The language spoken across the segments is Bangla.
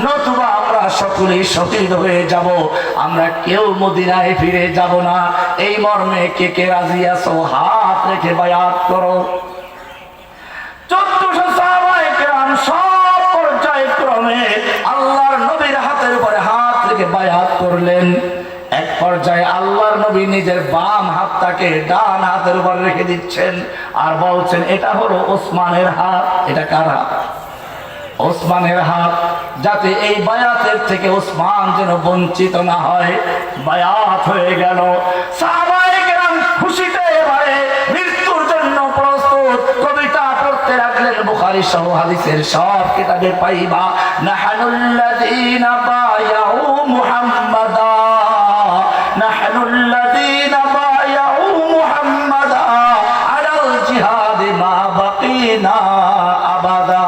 নতুবা আমরা সকলেই শহীদ হয়ে যাব, আমরা কেউ মদিনায় ফিরে যাব না। এই মর্মে কে কে রাজি আছো? হাত রেখে বায়াত করো। 1400 সাহাবায়ে কেরাম সব পর্যায়ক্রমে আল্লাহর নবীর হাতের উপরে হাত রেখে বায়াত করলেন। এক পর্যায়ে আল্লাহর নবী নিজের বাম হাতটাকে ডান হাতের উপর রেখে দিচ্ছেন আর বলছেন, এটা হলো ওসমানের হাত। এটা কার হাত? ওসমানের হাত। যাতে এই বায়াতের থেকে ওসমান যেন বঞ্চিত না হয়। বায়াত হয়ে গেল। সাহাবায়ে কেরাম খুশিতে এবারে মৃত্যুর জন্য প্রস্তুত। কবিতা পড়তে লাগলেন। বুখারী সহ হাদিসের সব কিতাবে পাইবা, নাহনুল্লাযীনা বায়াউ মুহাম্মাদা, নাহনুল্লাযীনা বায়াউ মুহাম্মাদা আলাল জিহাদি মা বাকিনা আবাদা।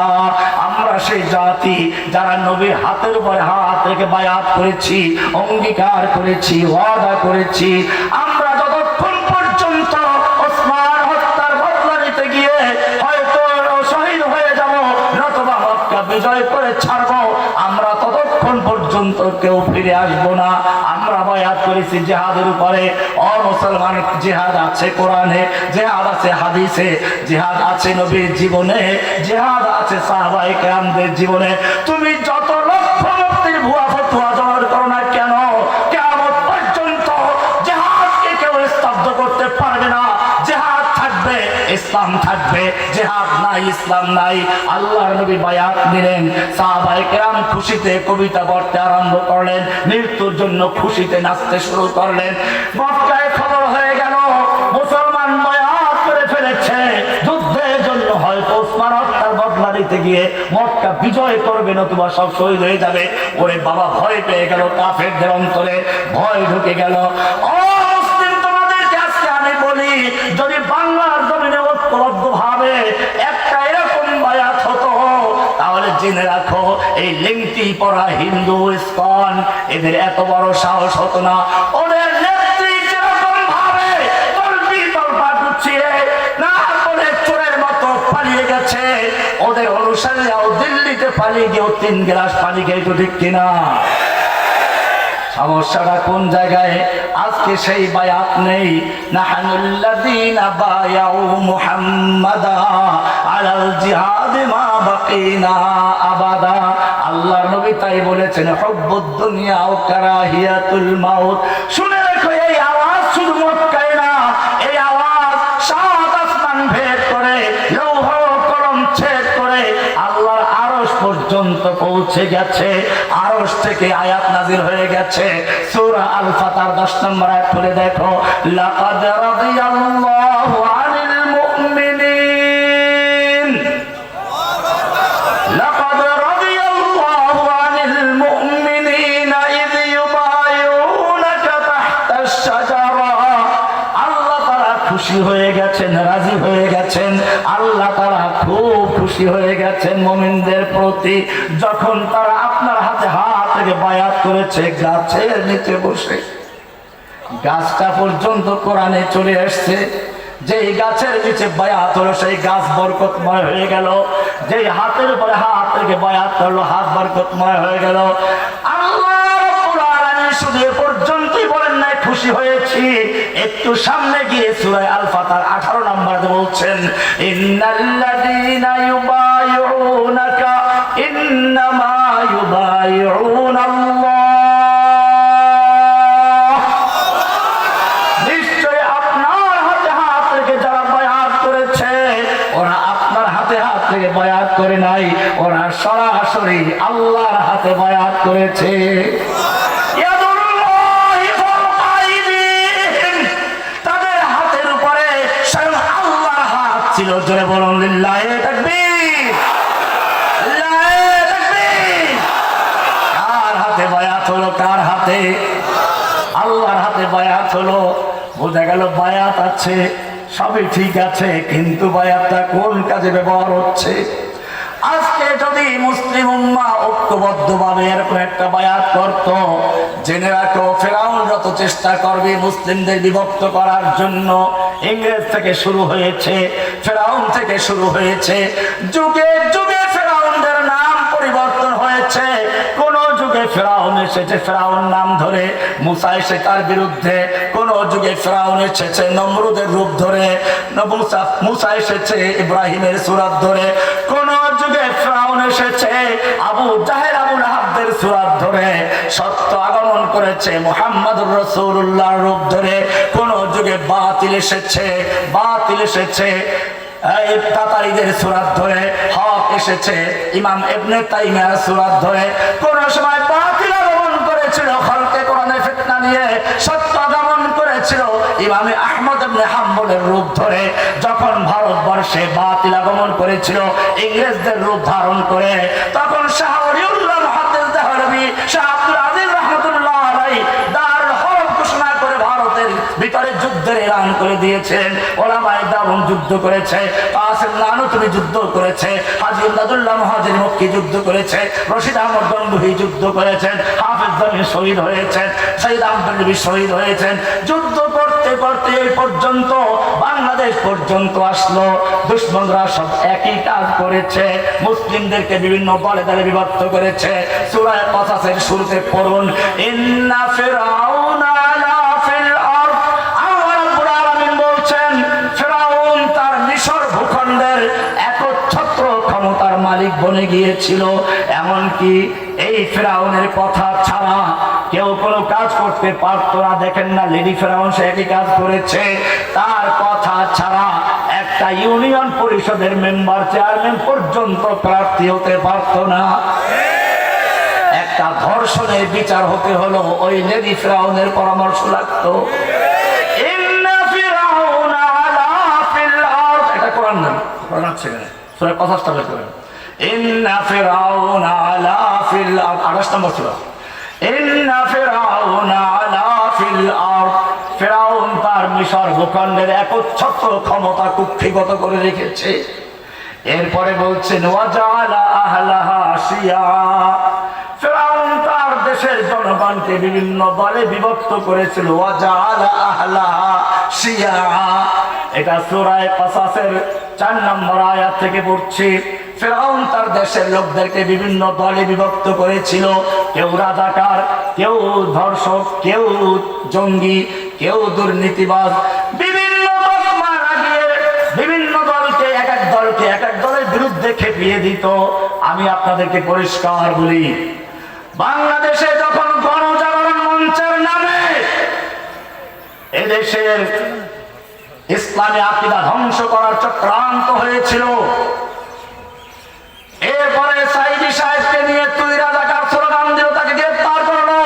আমরা সেই জাতি যারা নবীর হাতের উপরে হাত রেখে বায়াত করেছি, অঙ্গীকার করেছি, ওয়াদা করেছি, আমরা যতক্ষণ পর্যন্ত ওসমান হত্যার বদলা নিতে গিয়ে হয়তো শহীদ হয়ে যাব, নতুবা মক্কা বিজয় করে ছাড়বো, আমরা ততক্ষণ পর্যন্ত কেউ ফিরে আসবো না। আমরা বায়াত করেছি জিহাদের উপরে। ও মুসলমান, জিহাদ আছে কোরআনে, জিহাদ আছে হাদিসে, জিহাদ আছে নবীর জীবনে, জিহাদ আছে সাহাবায়ে কেরামদের জীবনে। তুমি যত লক্ষ মুক্তির ভুয়া ফতোয়া জমা করো না কেন, কিয়ামত পর্যন্ত জিহাদকে কেউ স্তব্ধ করতে পারবে না। জিহাদ থাকবে, ইসলাম থাকবে। জিহাদ নাই, ইসলাম নাই। আল্লাহর নবী বায়াত নিলেন। সাহাবায়ে কেরাম খুশিতে কবিতা পড়তে আরম্ভ করলেন, মৃত্যুর জন্য খুশিতে নাচতে শুরু করলেন। মক্কায় খবর হয়ে গেল মুসলমান বায়াত করে ফেলেছে। যুদ্ধের জন্য হয়তো ওসমান হত্যার বদলা নিতে গিয়ে মক্কা বিজয় করবে, নতুবা সব শহীদ হয়ে যাবে। ওরে বাবা, ভয় পেয়ে গেল। কাফেরদের অন্তরে ভয় ঢুকে গেল। ও মুসলিম, তোমাদেরকে আজকে আমি বলি, যদি বাংলার জমিনে ঐক্যবদ্ধ ভাবে একটা এরকম বায়াত হতো, তাহলে জেনে রাখো এই লেংটি পরা হিন্দু ইসকন এদের এত বড় সাহস হতো না। ওদের নেত্রী যেরকম ভাবে তলবি তলপা গুছিয়ে না করে চোরের মতো পালিয়ে গেছে, ওদের অনুসারীরাও দিল্লিতে পালিয়ে গিয়েও 3 গ্লাস পানি খেয়ে, তো ঠিক কিনা? সমস্যাটা কোন জায়গায়? আজকে সেই বায়াত নেই। নাহনুল্লাযীনা বায়াউ মুহাম্মাদা আলাল জিহাদি মা বাকিনা আবাদা। আল্লাহর নবী তাই বলেছেন, হুব্বুদ দুনিয়া ওয়া কারাহিয়াতুল মাউত। শুনে রাখো, এই আওয়াজ শুধু মক্কায় না, এই আওয়াজ 7 আসমান ভেদ করে, লৌহ কলম ছেদ করে আল্লাহর আরশ পর্যন্ত পৌঁছে গেছে। আরশ থেকে আয়াত নাজিল হয়ে গেছে। সূরা আল ফাতর 10 নম্বর আয়াত খুলে দেখো, লাকাদ রাদিয়াল্লাহু আনিল মুমিনিন, লাকাদ রাদিয়াল্লাহু আনিল মুমিনিনা ইয ইউবাইউনাকা তাহতাশ শাজারা। আল্লাহ তাআলা খুশি হয়ে গেছেন, রাজি হয়ে গেছেন। আল্লাহ তাআলা খুব খুশি হয়ে গেছেন মুমিনদের প্রতি, যখন তারা আপনার হাতে হাত থেকে বায়াত করেছে গাছের নিচে বসে। গাছটা পর্যন্ত কোরআনে চলে আসছে। যেই গাছের নিচে বায়াত হলো সেই গাছ বরকতময় হয়ে গেল। যেই হাতের উপরে হাত থেকে বায়াত করলো হাত বরকতময় হয়ে গেল। আল্লাহ রাব্বুল আলামিন শুধু এ পর্যন্তই বলেন না খুশি হয়েছি, একটু সামনে গিয়ে সূরা আল ফাতর 18 নম্বরে বলছেন, ইন্নাল্লাযীনা ইউবাইউনাকা ইন্নামা ইউবাইউনাল্লাহ। নিশ্চয় আপনার হাতে হাত রেখে যারা বায়াত করেছে, ওরা আপনার হাতে হাত রেখে বায়াত করে নাই, ওরা সরাসরি আল্লাহর হাতে বায়াত করেছে। তাদের হাতের উপরে স্বয়ং আল্লাহর হাত ছিল। জোরে বলুন লিল্লাহি তাকবীর, লিল্লাহি তাকবীর। কার হাতে বায়াত হলো? কার হাতে? আল্লাহর হাতে বায়াত হলো। বোঝা গেল বায়াত আছে, সবই ঠিক আছে, কিন্তু বায়াতটা কোন কাজে ব্যবহার হচ্ছে? আজকে যদি মুসলিম উম্মাহ ঐক্যবদ্ধভাবে এরকম একটা বায়াত করত, জেনে রাখো ফেরাউন যত চেষ্টা করবে মুসলিমদের বিভক্ত করার জন্য, ইংরেজ থেকে শুরু হয়েছে, ফেরাউন থেকে শুরু হয়েছে, যুগে যুগে ফেরাউনদের নাম পরিবর্তন হয়েছে। করেছে। কোন যুগে ফেরাউন এসেছে ফেরাউন নাম ধরে, মুসা এসে তার বিরুদ্ধে। কোন যুগে ফেরাউন এসেছে নমরুদের রূপ ধরে, মুসা এসেছে ইব্রাহিমের সূরত ধরে। কোন যুগে ফেরাউন এসেছে আবু জাহেল আবু লাহাবদের সূরত ধরে। সত্য আগমন করেছে মুহাম্মদুর রাসূলুল্লাহর রূপ ধরে। কোন যুগে বাতিল এসেছে এই তাতারীদের সূরত ধরে। হক এসেছে ইমাম ইবনে তাইমিয়ার সূরত ধরে। কোন সময় বাতিল আগমন করেছিল খলকে কোরআনের ফিতনা নিয়ে, সত্য আগমন করেছিল ইমাম আহমদ ইবনে হাম্বলের রূপ ধরে। যখন ভারতবর্ষে বাতিল আগমন করেছিল ইংরেজদের রূপ ধারণ করে, তখন শাহ ওলিউল্লাহ মুহাদ্দিস দেহলভী, শাহ আব্দুল আজিজ রাহমাতুল্লাহ আলাইহি দারুল হরব ঘোষণা করে ভারতের ভিতরে যুদ্ধের এলান করে দিয়েছেন। ওলামায়ে দাওন যুদ্ধ করেছে, কাসিম নানুতুবি যুদ্ধ করেছে, হাজী ইমদাদুল্লাহ মুহাজির মক্কি যুদ্ধ করেছে, রশিদ আহমদ গঙ্গোহী যুদ্ধ করেছেন, হাফেজ জমির শহীদ হয়েছেন, শহীদ আহমদ নবী শহীদ হয়েছেন। যুদ্ধ করতে করতে এই পর্যন্ত বাংলাদেশ পর্যন্ত আসলো। দুশমনরা সব একই কাজ করেছে, মুসলিমদেরকে বিভিন্ন দলে দলে বিভক্ত করেছে। সূরা কসাসের শুরুতে পড়ুন, ইন্না ফিরআউনা আলা ফিল আরদ। আল্লাহ রাব্বুল আলামিন বলছেন ফিরআউন তার মিশর ভূখণ্ডের একচ্ছত্র ক্ষমতার মালিক বনে গিয়েছিল। এমনকি এই ফিরআউনের কথা ছাড়া কেউ কোনো কাজ করতে পারতো না। দেখেন না লেডি ফিরআউন সে একই কাজ করেছে। তার কথা ছাড়া একটা ইউনিয়ন পরিষদের মেম্বার চেয়ারম্যান পর্যন্ত প্রার্থী হতে পারতো না। একটা ধর্ষণের বিচার হতে হলো ওই লেডি ফিরআউনের পরামর্শ লাগতো। ইন্না ফিরআউনা আলা ফিল আরদ, এটা কোরআন না, কোরআন আছে সূরা কসাসটা বের করেন। ইন্না ফিরআউনা আলা ফিল আরদ, 28 নম্বর সূরা। ইন্না ফিরআউনা আলা ফিল আরদ, ফিরআউন তার মিশর ভূখণ্ডের একচ্ছত্র ক্ষমতা কুক্ষিগত করে রেখেছে। এরপরে বলছেন ওয়াজাআলা আহলাহা শিয়া, ফিরআউন তার দেশের জনগণকে বিভিন্ন দলে বিভক্ত করেছিল। ওয়াজাআলা আহলাহা শিয়া, এটা সূরা কসাসের 4 নম্বর আয়াত থেকে পড়ছি। ফিরআউন তার দেশের লোকদেরকে বিভিন্ন দলে বিভক্ত করেছিল। কেউ রাজাকার, কেউ ধর্ষক, কেউ জঙ্গি, কেউ দুর্নীতিবাজ, বিভিন্ন তকমা লাগিয়ে বিভিন্ন দলকে এক এক দলের বিরুদ্ধে খেপিয়ে দিত। আমি আপনাদেরকে পরিষ্কার বলি, বাংলাদেশে যখন গণজাগরণ মঞ্চের নামে এদেশের ইসলামী আকীদা ধ্বংস করার চক্রান্ত হয়েছিল, এরপরে সাইদি সাহেবকে নিয়ে তুই রাজাকার স্লোগান দিল, তাকে গ্রেফতার করলো।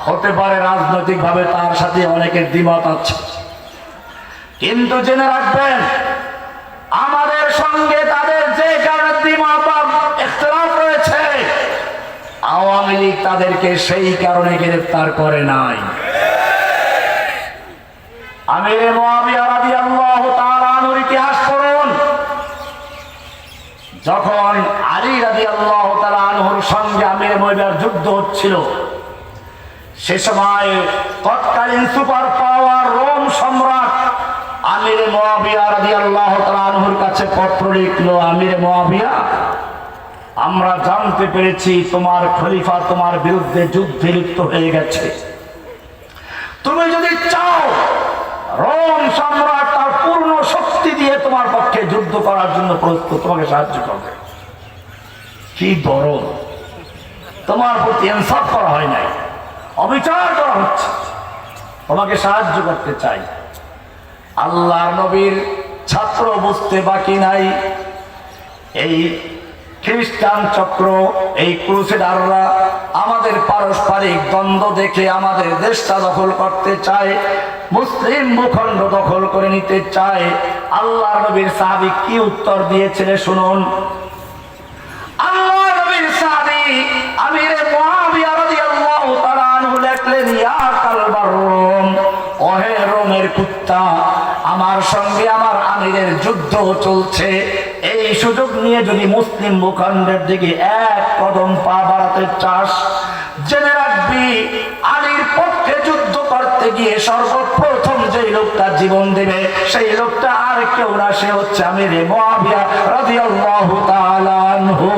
হতে পারে রাজনৈতিক ভাবে তার সাথে অনেকের দ্বিমত আছে, কিন্তু জেনে রাখবেন আমাদের সঙ্গে তাদের যে কারণে দ্বিমত ইখতিলাফ রয়েছে, আওয়ামী লীগ তাদেরকে সেই কারণে গ্রেফতার করে নাই। আমির মুআবিয়া রাদিয়াল্লাহু তাআলা আনহুর ইতিহাস পড়ুন। যখন আলী রাদিয়াল্লাহু তাআলা আনহুর সঙ্গে আমির মুআবিয়ার যুদ্ধ হচ্ছিল, সে সময় তৎকালীন সুপার পাওয়ার রোম সম্রাট আমির মুআবিয়া রাদিয়াল্লাহু তাআলা আনহুর কাছে পত্র লিখলো, আমির মুআবিয়া, আমরা জানতে পেরেছি তোমার খলিফা তোমার বিরুদ্ধে যুদ্ধে লিপ্ত হয়ে গেছে। তুমি যদি চাও রোম সম্রাট তার পূর্ণ শক্তি দিয়ে তোমার পক্ষে যুদ্ধ করার জন্য প্রস্তুত, তোমাকে সাহায্য করবে। কি দরদ, তোমার প্রতি ইনসাফ করা হয় নাই, অবিচার করা হচ্ছে, তোমাকে সাহায্য করতে চাই। আল্লাহর নবীর ছাত্র বুঝতে বাকি নাই, এই খ্রিস্টান চক্র, এই ক্রুসেডাররা আমাদের পারস্পরিক দ্বন্দ্ব দেখে আমাদের দেশটা দখল করতে চায়, মুসলিম ভূখণ্ড দখল করে নিতে চায়। আল্লাহর নবীর সাহাবী কি উত্তর দিয়েছিলেন শুনুন। আল্লাহর নবীর সাহাবী আমির মুআবিয়া রাদিয়াল্লাহু তাআলা আনহু লিখলেন, ইয়া কালবার রোম, ওহে রোমের কুত্তা, আমার সঙ্গে আমার আমিরের যুদ্ধ চলছে। এই সুযোগ নিয়ে যদি মুসলিম ভূখণ্ডের দিকে এক কদম পা বাড়াতে চাস, জেনে রাখবি আলীর পক্ষে যুদ্ধ করতে গিয়ে সর্বপ্রথম যে লোকটা জীবন দেবে সেই লোকটা আর কেউ না, সে হচ্ছে আমির মুআবিয়া রাদিয়াল্লাহু তাআলা আনহু।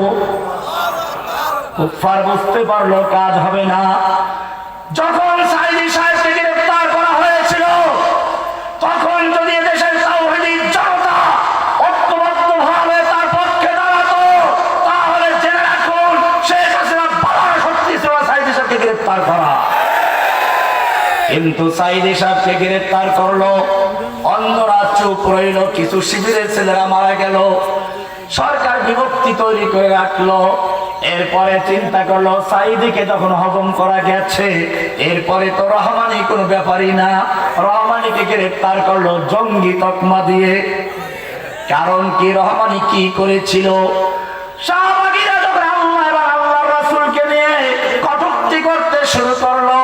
কুফফার বুঝতে পারলো কাজ হবে না। যখন সাইদি সাহেবকে গ্রেফতার করা হয়েছিল, তখন যদি দেশের তাওহীদি জনতা ঐক্যবদ্ধভাবে তার পক্ষে দাঁড়াতো, তাহলে জেনে রাখুন শেখ হাসিনা বাবার শক্তি ছিল সাইদি সাহেবকে গ্রেফতার করা। কিন্তু সাইদি সাহেবকে গ্রেফতার করলো, অন্যরা চুপ রইল, কিছু শিবিরের ছেলেরা মারা গেল, সরকার বিভক্তি তৈরি করে রাখলো। এরপরে চিন্তা করলো সাইদিকে যখন হজম করা গেছে, এরপরে তো রহমানি কোনো ব্যাপারই না, রহমানিকে গ্রেফতার করলো জঙ্গি তকমা দিয়ে। কারণ কি, রহমানি কি করেছিল? শাহবাগীরা যখন আল্লাহ এবং আল্লাহর রাসূলকে নিয়ে কটূক্তি করতে শুরু করলো,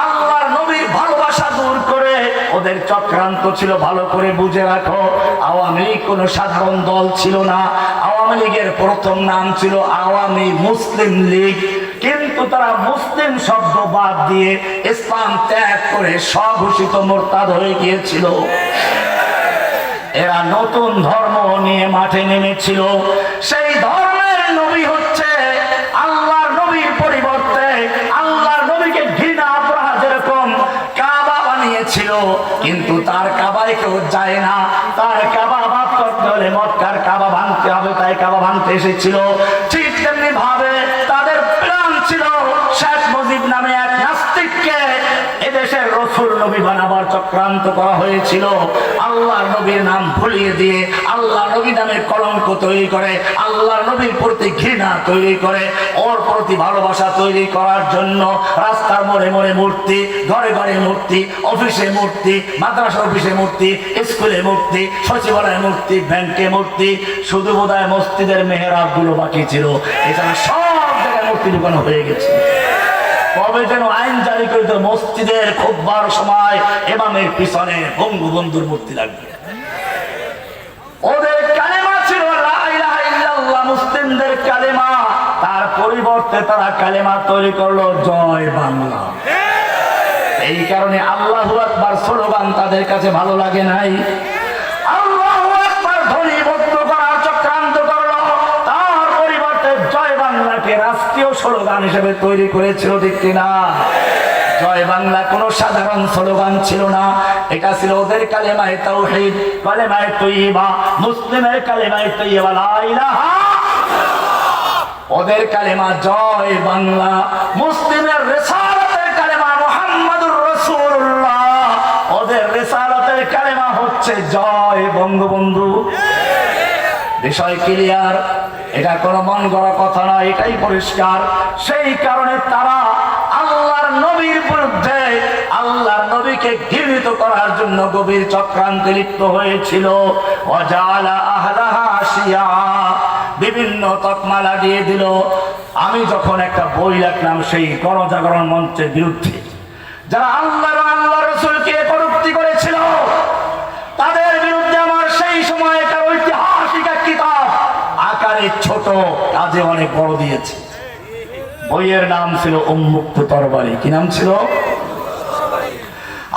আল্লাহর নবীর ভালোবাসা দূর করে ওদের চক্রান্ত ছিল। ভালো করে বুঝে রাখো, আওয়ামী লীগ কোনো সাধারণ দল ছিল না। আওয়ামী লীগের প্রথম নাম ছিল আওয়ামী মুসলিম লীগ, কিন্তু তারা মুসলিম শব্দ বাদ দিয়ে ইসলাম ত্যাগ করে স্বঘোষিত মুরতাদ হয়ে গিয়েছিল। এরা নতুন ধর্ম নিয়ে মাঠে নেমেছিল। সেই ধর্মের নবী হচ্ছে আল্লাহর নবীর পরিবর্তে আল্লাহর নবীকে ঘৃণা করা, যেরকম কাবা বানিয়েছিল, কিন্তু তার কাবায় কেউ যায় না। তার কাবা বাদ করতে হলে মক্কার কাবা ভাঙতে হবে, তাই কাবা ভাঙতে এসেছিল। ঠিক তেমনি ভাবে তাদের প্ল্যান ছিল শেখ মুজিব নামে এক নাস্তিককে এদেশের রসুল নবী বানাবার চক্রান্ত করা হয়েছিল। আল্লাহর নবীর নাম ভুলিয়ে দিয়ে আল্লাহ নবী নামে কলঙ্ক তৈরি করে, আল্লাহর নবীর প্রতি ঘৃণা তৈরি করে, ওর প্রতি ভালোবাসা তৈরি করার জন্য রাস্তার মোড়ে মোড়ে মূর্তি, ঘরে ঘরে মূর্তি, অফিসে মূর্তি, মাদ্রাসা অফিসে মূর্তি, স্কুলে মূর্তি, সচিবালয়ে মূর্তি, ব্যাংকে মূর্তি, শুধু বোধহয় মসজিদের মেহরাব গুলো বাকি ছিল। এছাড়া সব জায়গায় মূর্তি ঢুকানো হয়ে গেছে। কবে যেন আইন জারি করিত মসজিদের খুতবার সময় ইমামের পিছনে বঙ্গবন্ধুর মূর্তি লাগবে। ওদের কালেমা ছিল লা ইলাহা ইল্লাল্লাহ, মুসলিমদের কালেমা। তার পরিবর্তে তারা কালেমা তৈরি করলো জয় বাংলা। এই কারণে আল্লাহু আকবার স্লোগান তাদের কাছে ভালো লাগে নাই। আল্লাহু আকবার ধ্বনিবদ্ধ করার চক্রান্ত করলো, তার পরিবর্তে জয় বাংলাকে রাষ্ট্রীয় স্লোগান হিসেবে তৈরি করেছিল, ঠিক কিনা? জয় বাংলা কোনো সাধারণ স্লোগান ছিল না, এটা ছিল ওদের কালেমায়ে তাওহীদ, কালেমায়ে তয়্যিবা, মুসলিমের কালেমায়ে তয়্যিবা লা ইলাহা। ওদের কালেমা জয় বাংলা, মুসলিমের রিসালাতের কালেমা মুহাম্মাদুর রাসূলুল্লাহ, ওদের রিসালাতের কালেমা হচ্ছে জয় বঙ্গবন্ধু। বিষয় ক্লিয়ার? এটা কোনো মন গড়া কথা না, এটাই পরিষ্কার। সেই কারণে তারা আল্লাহর নবীর বিরুদ্ধে, আল্লাহর নবীকে ঘৃণিত করার জন্য গভীর চক্রান্তে লিপ্ত হয়েছিল। ওয়াজালা আহলাহা শিয়া, বিভিন্ন তকমা লাগিয়ে দিল। আমি যখন একটা বই লিখলাম সেই গণজাগরণ মঞ্চের বিরুদ্ধে, যারা আল্লাহ আল্লাহর রাসূলকে কটূক্তি করেছিল, তাদের বিরুদ্ধে আমার সেই সময় একটা ঐতিহাসিক কিতাব, আকারে ছোট কাজে অনেক বড় দিয়েছে। বইয়ের নাম ছিল উন্মুক্ত তরবারি। কি নাম ছিল?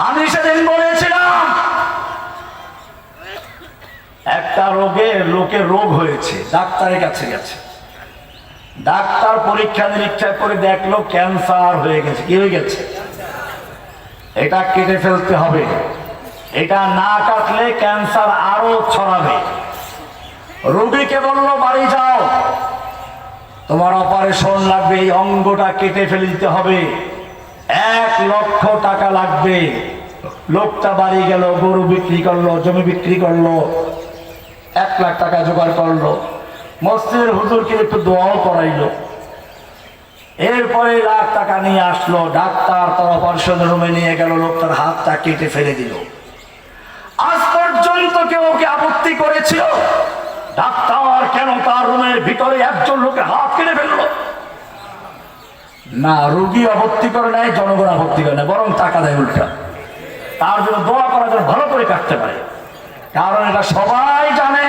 আমি সেদিন বলেছিলাম একটা লোকের রোগ হয়েছে, ডাক্তারের কাছে গেছে, ডাক্তার পরীক্ষা নিরীক্ষা করে দেখলো ক্যান্সার হয়ে গেছে। কি হয়ে গেছে? এটা কেটে ফেলতে হবে, এটা না কাটলে ক্যান্সার আরো ছড়াবে। রোগীকে বললো বাড়ি যাও, তোমার অপারেশন লাগবে, এই অঙ্গটা কেটে ফেলে দিতে হবে, 1 লক্ষ টাকা লাগবে। লোকটা বাড়ি গেল, গরু বিক্রি করলো, জমি বিক্রি করলো, 1 লাখ টাকা জোগাড় করলো। মসজিদের হুজুরকে একটু দোয়াও করাইলো। এরপরে 1 লাখ টাকা নিয়ে আসলো, ডাক্তার তার অপারেশন রুমে নিয়ে গেল, লোকটার হাতটা কেটে ফেলে দিল। আজ পর্যন্ত কেউ ওকে আপত্তি করেছিল? ডাক্তার কেন তার রুমের ভিতরে একজন লোকের হাত কেটে ফেললো? না, রোগী আপত্তি করে নাই, জনগণ আপত্তি করে না, বরং টাকা দেয় উল্টা। তার জন্য দোয়া করার জন্য ভালো করে কাটতে পারে, কারণ এটা সবাই জানে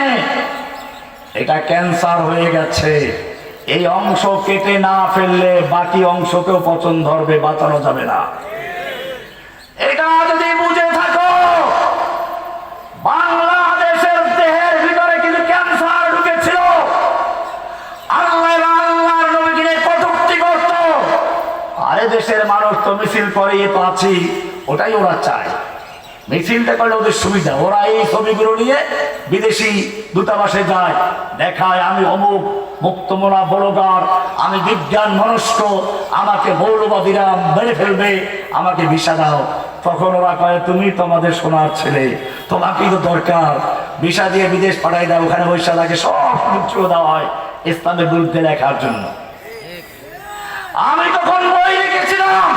এটা ক্যান্সার হয়ে গেছে। এই অংশ কেটে না ফেললে বাকি অংশকেও পচন ধরবে, বাঁচানো যাবে না। এটা যদি বুঝে থাকো, বাংলাদেশের দেহের ভিতরে কিন্তু ক্যান্সার ঢুকেছিল। আল্লাহর নবীকে কটূক্তি করে এ তো আছি, ওটাই ওরা চায়। মিছিলটা করলে ওদের সুবিধা, ওরা এই ছবিগুলো নিয়ে বিদেশি দূতাবাসে যায়, দেখায় আমি অমুক মুক্তমনা বড়গার, আমি বিজ্ঞান মনস্ক, আমাকে মৌলবাদীরা মেরে ফেলবে, আমাকে ভিসা দাও। তখন ওরা কয় তুমি তোমাদের সোনার ছেলে, তোমাকেই তো দরকার, ভিসা দিয়ে বিদেশ পাঠাই দাও, ওখানে পয়সা লাগে, সব কিছু দেওয়া হয় ইসলামের বিরুদ্ধে লেখার জন্য। আমি তখন বই লিখেছিলাম,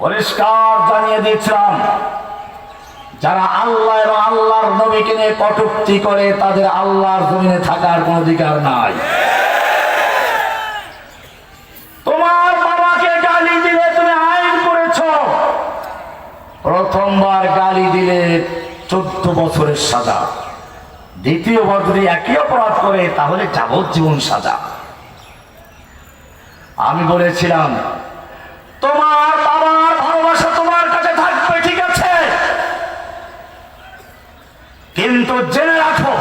পরিষ্কার জানিয়ে দিয়েছিলাম, যারা আল্লাহ এবং আল্লাহর নবীকে নিয়ে কটূক্তি করে তাদের আল্লাহর জমিনে থাকার কোন অধিকার নাই। তোমার বাবাকে গালি দিলে তুমি আইন করেছ, প্রথমবার গালি দিলে 14 বছরের সাজা, দ্বিতীয়বার যদি একই অপরাধ করে তাহলে যাবজ্জীবন সাজা। আমি বলেছিলাম তোমার বাবার ভালোবাসা তোমার কাছে থাকবে, ঠিক আছে, কিন্তু জেনে রাখো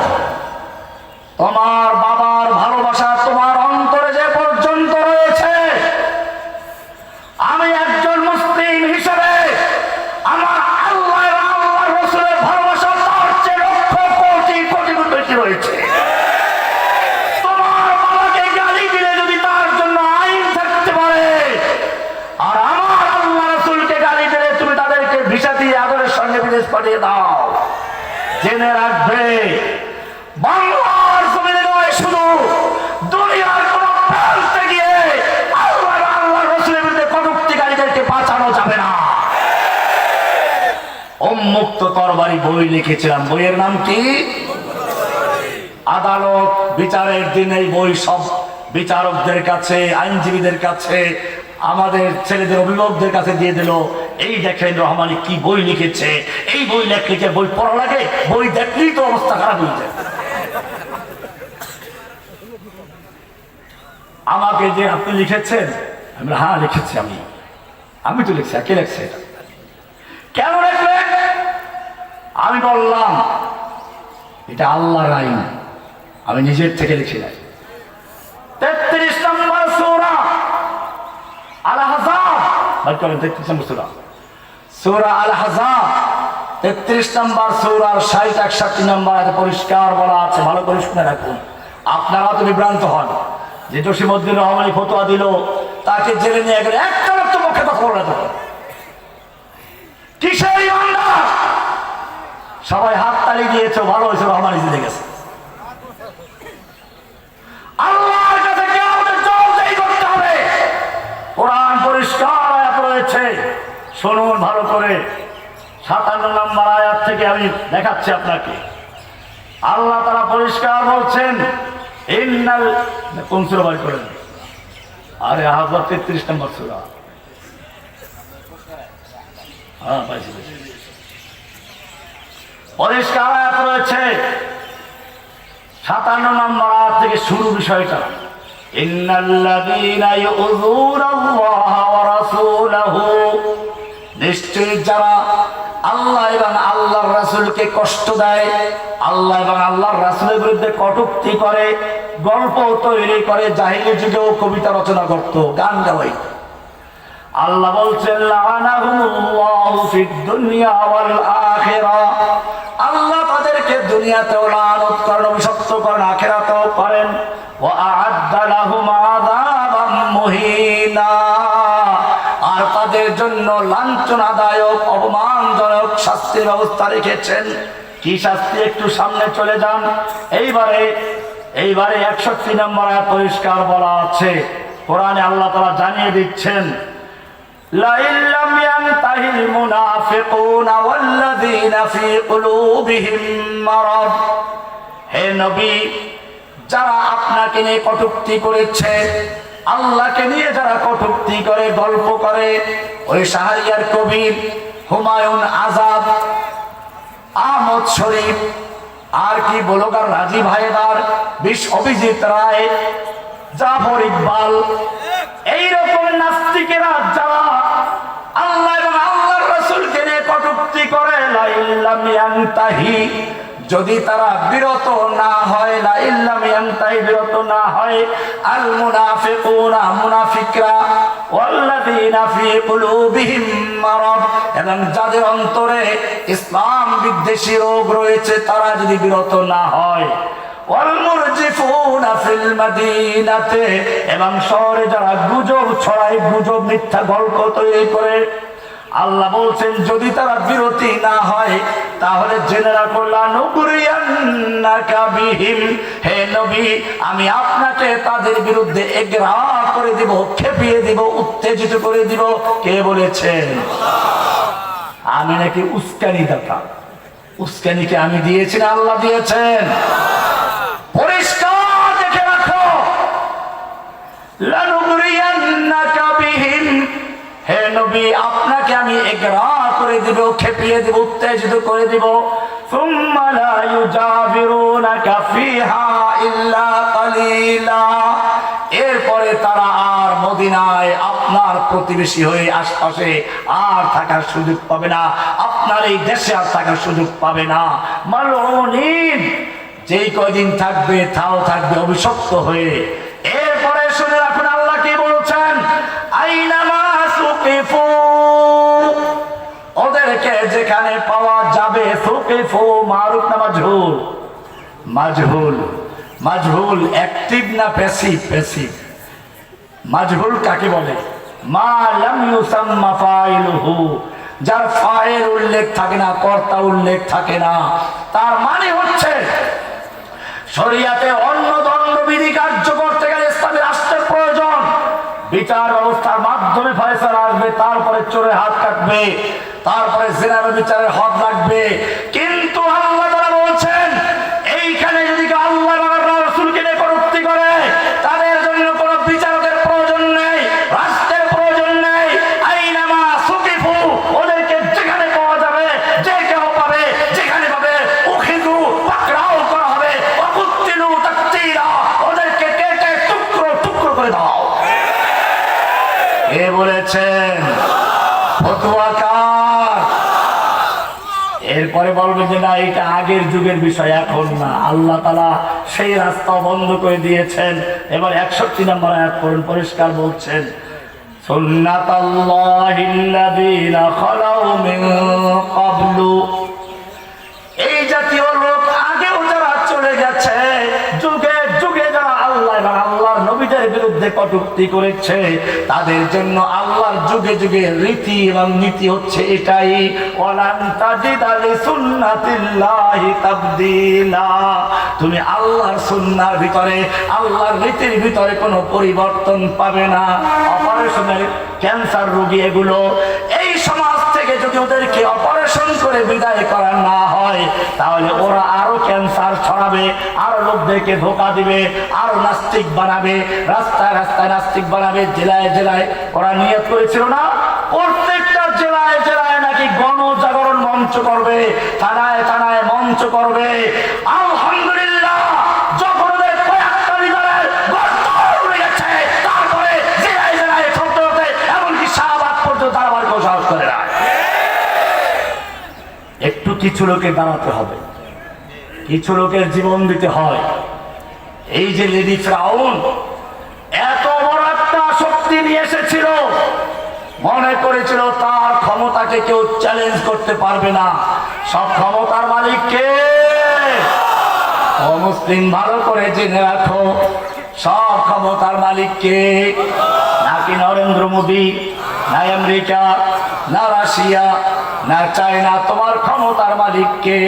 তোমার বাবার ভালোবাসা তোমার অন্তরে যে পর্যন্ত রয়েছে, আমি একজন মুসলিম হিসেবে আমার আল্লাহ এবং আল্লাহর রাসূলের ভালোবাসা তার চেয়ে লক্ষ কোটি কোটি গুণ বেশি রয়েছে। তোমার বাবাকে গালি দিলে যদি তার জন্য আইন থাকতে পারে, আর আমার আল্লাহ রাসূলকে গালি দিলে তুমি তাদেরকে ভিসা দিয়ে আদরের সঙ্গে বিদেশ পাঠিয়ে দাও, জেনে রাখবে বাংলার জমিনে নয়, শুধু দুনিয়ার কোন প্রান্তে গিয়ে আল্লাহ এবং আল্লাহর রাসূলের বিরুদ্ধে কটূক্তিকারীদেরকে বাঁচানো যাবে না। উন্মুক্ত তরবারি বই লিখেছিলাম, বইয়ের নাম কি? আদালত বিচারের দিন এই বই সব বিচারকদের কাছে, আইনজীবীদের কাছে, আমাদের ছেলেদের অভিভাবকদের কাছে দিয়ে দিল, এই দেখেন রহমানি কি বই লিখেছে, এই বই লেখলে বই পড়া লাগে, বই দেখলেই তো অবস্থা খারাপ হয়ে যায়। আমাকে যে আপনি লিখেছেন, আমি হ্যাঁ লিখেছি, আমি তো লিখছি, কে লিখছে এটা, কেন লিখলেন? আমি বললাম এটা আল্লাহর আইন, আমি নিজের থেকে লিখি নাই। 33 নম্বর সূরা আল-আহজাব, বাদ করেন 33 নম্বর সূরা, সূরা আল-আহজাব 33 নম্বর সূরার 60-61 নম্বর আয়াতে পরিষ্কার বলা আছে, ভালো করে শুনে রাখুন, আপনারা তো বিভ্রান্ত হন। যে জসিমউদ্দিন রহমানী ফতোয়া দিল তাকে জেলে নিয়ে গেলে একটা লোক তো পক্ষে কথা বলে, তখন কিসের ইমানদার? সবাই হাত তালি দিয়েছে, ভালো হয়েছে, রহমানী জিতে গেছে। আল্লাহর কাছে কিয়ামতের জবাবদেহি করতে হবে। কোরআন পরিষ্কার আয়াত রয়েছে, শুনুন ভালো করে, 57 নম্বর আয়াত থেকে আমি দেখাচ্ছি আপনাকে। আল্লাহ তাআলা পরিষ্কার বলছেন, ইন্নাল, কোন সূরা বাই করেন? আরে আহজাব 33 নম্বর সূরা, হ্যাঁ পাইছি, পরিষ্কার আয়াত রয়েছে, 57 নম্বর আয়াত থেকে শুরু বিষয়টা। ইন্নাল্লাযীনা ইউযুনাল্লাহা ওয়া রাসূলাহু, নিশ্চয়ই যারা আল্লাহ এবং আল্লাহর রাসূলকে কষ্ট দেয়, আল্লাহ এবং আল্লাহর রাসূলের বিরুদ্ধে কটূক্তি করে, গল্প তৈরি করে, জাহিলি যুগেও কবিতা রচনা করত, গান গাওয়াই, আল্লাহ বলছেন লাআনাহুমুল্লাহু ফিদ দুনিয়া ওয়াল আখিরাহ, আল্লাহ তাদেরকে দুনিয়াতেও লানত করেন, অভিশপ্ত করেন, আখিরাতেও করেন। ওয়া আ'আদ্দা লাহুম আযাবাম মুহিনা, আর তাদের জন্য লাঞ্ছনাদায়ক অপমানজনক শাস্তির ব্যবস্থা রেখেছেন। কি শাস্তি? একটু সামনে চলে যান। এইবারে 61 নম্বর আয়াত পরিষ্কার বলা আছে, কোরআনে আল্লাহ তাআলা জানিয়ে দিচ্ছেন, লাইন লাম ইয়ানতাহিল মুনাফিকুনা ওয়াল্লাযীনা ফী কুলুবিহিম মারাদ, হে নবী, যারা আপনাকে নিয়ে কটূক্তি করেছে, আল্লাহকে নিয়ে যারা কটূক্তি করে, গল্প করে, ওই শাহরিয়ার কবির হুমায়ুন আজাদ, আহমদ শরীফ, আর কি বলগার রাজীব হায়দার, অভিজিৎ রায়, জাফর ইকবাল, এইরকম নাস্তিকেরা যারা আল্লাহ এবং আল্লাহর রাসূলকে নিয়ে কটূক্তি করে, লাইল্লাম ইয়ানতাহি, যদি তারা বিরত না হয়, লা ইল্লাম ইয়ানতাহি, বিরত না হয়, আল মুনাফিকুনা, মুনাফিকরা, ওয়াল্লাযীনা ফী কুলুবিহিম মারাদ, এবং যাদের অন্তরে ইসলাম বিদ্বেষী রোগ রয়েছে, তারা যদি বিরত না হয়, ওয়াল মুরজিফুনা ফিল মাদিনাতে, এবং শহরে যারা গুজব ছড়ায়, গুজব মিথ্যা গল্প তৈরি করে, আল্লাহ বলছেন যদি তারা বিরতি না হয় তাহলে জেনে রাখো লানুগরিয়ান্নাকা বিহিম, হে নবী আমি আপনাকে তাদের বিরুদ্ধে এগরা করে দিব, খেপিয়ে দিব, উত্তেজিত করে দিব। কে বলেছেন? আমি নাকি উস্কানি দাতা? উস্কানিকে আমি দিয়েছি না আল্লাহ দিয়েছেন? পরিষ্কার দেখে রাখো, লানুগরিয়ান্নাকা বিহিম, হে নবী আপনাকে আমি এগরা করে দিব, খেপিয়ে দিব, উত্তেজিত করে দিব। সুম্মা লা ইউজাবিরুনাকা ফিহা ইল্লা কালিলা, এরপরে তারা আর মদিনায় আপনার প্রতিবেশী হয়ে আশপাশে আর থাকার সুযোগ পাবে না, আপনার এই দেশে আর থাকার সুযোগ পাবে না। মালউনিন, যেই কয়দিন থাকবে তাও থাকবে অভিশপ্ত হয়ে। এরপরে শুনে রাখুন আল্লাহ কি বলছেন, আইনামা সুকিফু, ওদেরকে যেখানে পাওয়া যাবে, সুকিফু মারুফ না মাজহুল? মাজহুল। মাজহুল অ্যাক্টিভ না প্যাসিভ? প্যাসিভ। মাজহুল কাকে বলে? মা লাম ইউসাম্মা ফাইলুহু, যার ফাইল উল্লেখ থাকে না, কর্তা উল্লেখ থাকে না। তার মানে হচ্ছে শরিয়াতে অন্য দণ্ডবিধি কার্য করতে গেলে ইসলামী রাষ্ট্রের প্রয়োজন, বিচার ব্যবস্থার মাধ্যমে ফয়সালা আসবে, তারপরে চোরের হাত কাটবে, তারপরে জিনার বিচারের হদ লাগবে। কিন্তু আল্লাহ তাআলা বলছেন এইখানে যদি আল্লাহ এবং রাসূলকে নিয়ে কটূক্তি করে তাদের জন্য কোনো বিচারকের প্রয়োজন নেই, রাষ্ট্রের প্রয়োজন নেই। আইনামা সুকিফু, ওদেরকে যেখানে পাওয়া যাবে, যে কেউ পাবে, যেখানে পাবে উখিযু, পাকড়াও করা হবে, ওয়াকুতিলু তাকতীরা, ওদেরকে কেটে টুকরো টুকরো করে দাও। এ বলেছেন ফতোয়া কার? এরপরে বলবে যে না এটা আগের যুগের বিষয়, এখন না। আল্লাহ তাআলা সেই রাস্তা বন্ধ করে দিয়েছেন। এবার 61 নম্বর আয়াত পড়ুন, পরিষ্কার বলছেন সুন্নাতাল্লাহিল্লাযীনা খালাউ মিন ক্বাবলু, এই জাতীয় লোক আগেও যারা চলে গেছে, যুগে যুগে যারা আল্লাহ এবং আল্লাহর নবীদের বিরুদ্ধে কটূক্তি করেছে, তাদের জন্য আল্লাহর যুগে যুগে রীতি এবং নীতি হচ্ছে এটাই, ওয়ালান তাজিদা লিসুন্নাতিল্লাহি তাবদীলা, তুমি আল্লাহর সুন্নাহর ভিতরে, আল্লাহর রীতির ভিতরে কোনো পরিবর্তন পাবে না। অপারেশনের ক্যান্সার রোগী এগুলো, এই সমাজ থেকে যদি ওদেরকে অপারেশন করে বিদায় করা না হয় তাহলে ওরা আরো ক্যান্সার ছড়াবে, আরো লোকদেরকে ধোঁকা দিবে, আরো নাস্তিক বানাবে, রাস্তায় রাস্তায় নাস্তিক বানাবে, জেলায় জেলায়। ওরা নিয়ত করেছিল না প্রত্যেকটা জেলায় জেলায় নাকি গণজাগরণ মঞ্চ করবে, থানায় থানায় মঞ্চ করবে। আলহামদুলিল্লাহ, যখন ওদের কয়েকটা লিডারের গর্ত উড়ে গেছে, তারপরে জেলায় জেলায় ছোট হতে এমনকি শাহবাগ পর্যন্ত দাঁড়াবার কেউ সাহস করে না। একটু কিছু লোকের দাঁড়াতে হবে, কিছু লোকের জীবন দিতে হয়। এই যে লেডি ফিরআউন এত বড় একটা শক্তি নিয়ে এসেছিল, মনে করেছিল তার ক্ষমতাকে কেউ চ্যালেঞ্জ করতে পারবে না। সব ক্ষমতার মালিক কে? ও মুসলিম, ভালো করে জেনে রাখো, সব ক্ষমতার মালিক কে? নাকি নরেন্দ্র মোদী, না আমেরিকা, না রাশিয়া, না চায়না? তোমার ক্ষমতার মালিক কে?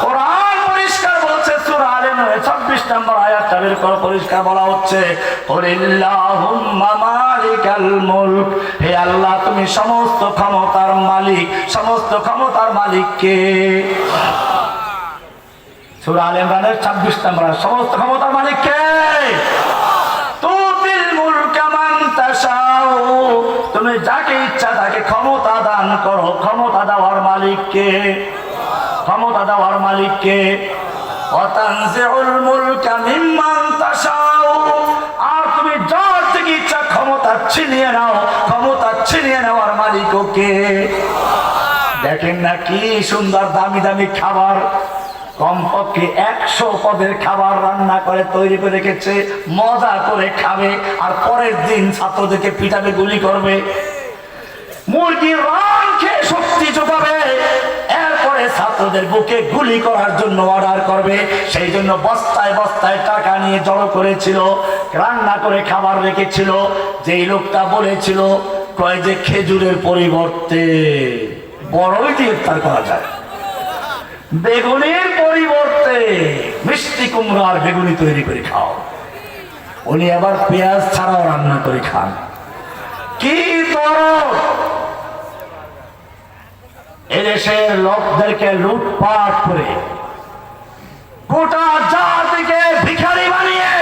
কোরআন পরিষ্কার বলছে, সূরা আলে ইমরান 26 নম্বর আয়াতটা বের করে পরিষ্কার বলা হচ্ছে, কুলিল্লাহুম্মা মালিকাল মুলক, হে আল্লাহ তুমি সমস্ত ক্ষমতার মালিক। সমস্ত ক্ষমতার মালিক কে? সূরা আলে ইমরানের 26 নম্বর, সমস্ত ক্ষমতার মালিক কে? তুতিল মুলকা মান তাশাউ, তুমি যাকে ইচ্ছা তাকে ক্ষমতা দান করো। ক্ষমতা দেওয়ার মালিক কে? ক্ষমতা দেওয়ার মালিক কে? ওয়াতানজিউল মুলকা মিম্মান তাশাউ, আর তুমি যার থেকে ইচ্ছা ক্ষমতা ছিনিয়ে নাও। ক্ষমতা ছিনিয়ে নেওয়ার মালিকও কে? দেখেন না কি সুন্দর দামি দামি খাবার, কমপক্ষে 100 পদের খাবার রান্না করে তৈরি করে রেখেছে, মজা করে খাবে আর পরের দিন ছাত্রদেরকে পিটাবে, গুলি করবে। মুরগির রান খেয়ে শক্তি যোগাবে, এরপরে ছাত্রদের বুকে গুলি করার জন্য অর্ডার করবে। সেই জন্য বস্তায় বস্তায় টাকা নিয়ে জড়ো করেছিল, রান্না করে খাবার রেখেছিল। যেই লোকটা বলেছিল কয় যে খেজুরের পরিবর্তে বড়ই দিয়ে ইফতার করা যায়, বেগুনির পরিবর্তে মিষ্টি কুমড়ার বেগুনি তৈরি করে খাও, উনি আবার পেঁয়াজ ছাড়াও রান্না করে খান। কি তরল! এদেশের লোকদেরকে লুটপাট করে গোটা জাতিকে ভিখারি বানিয়ে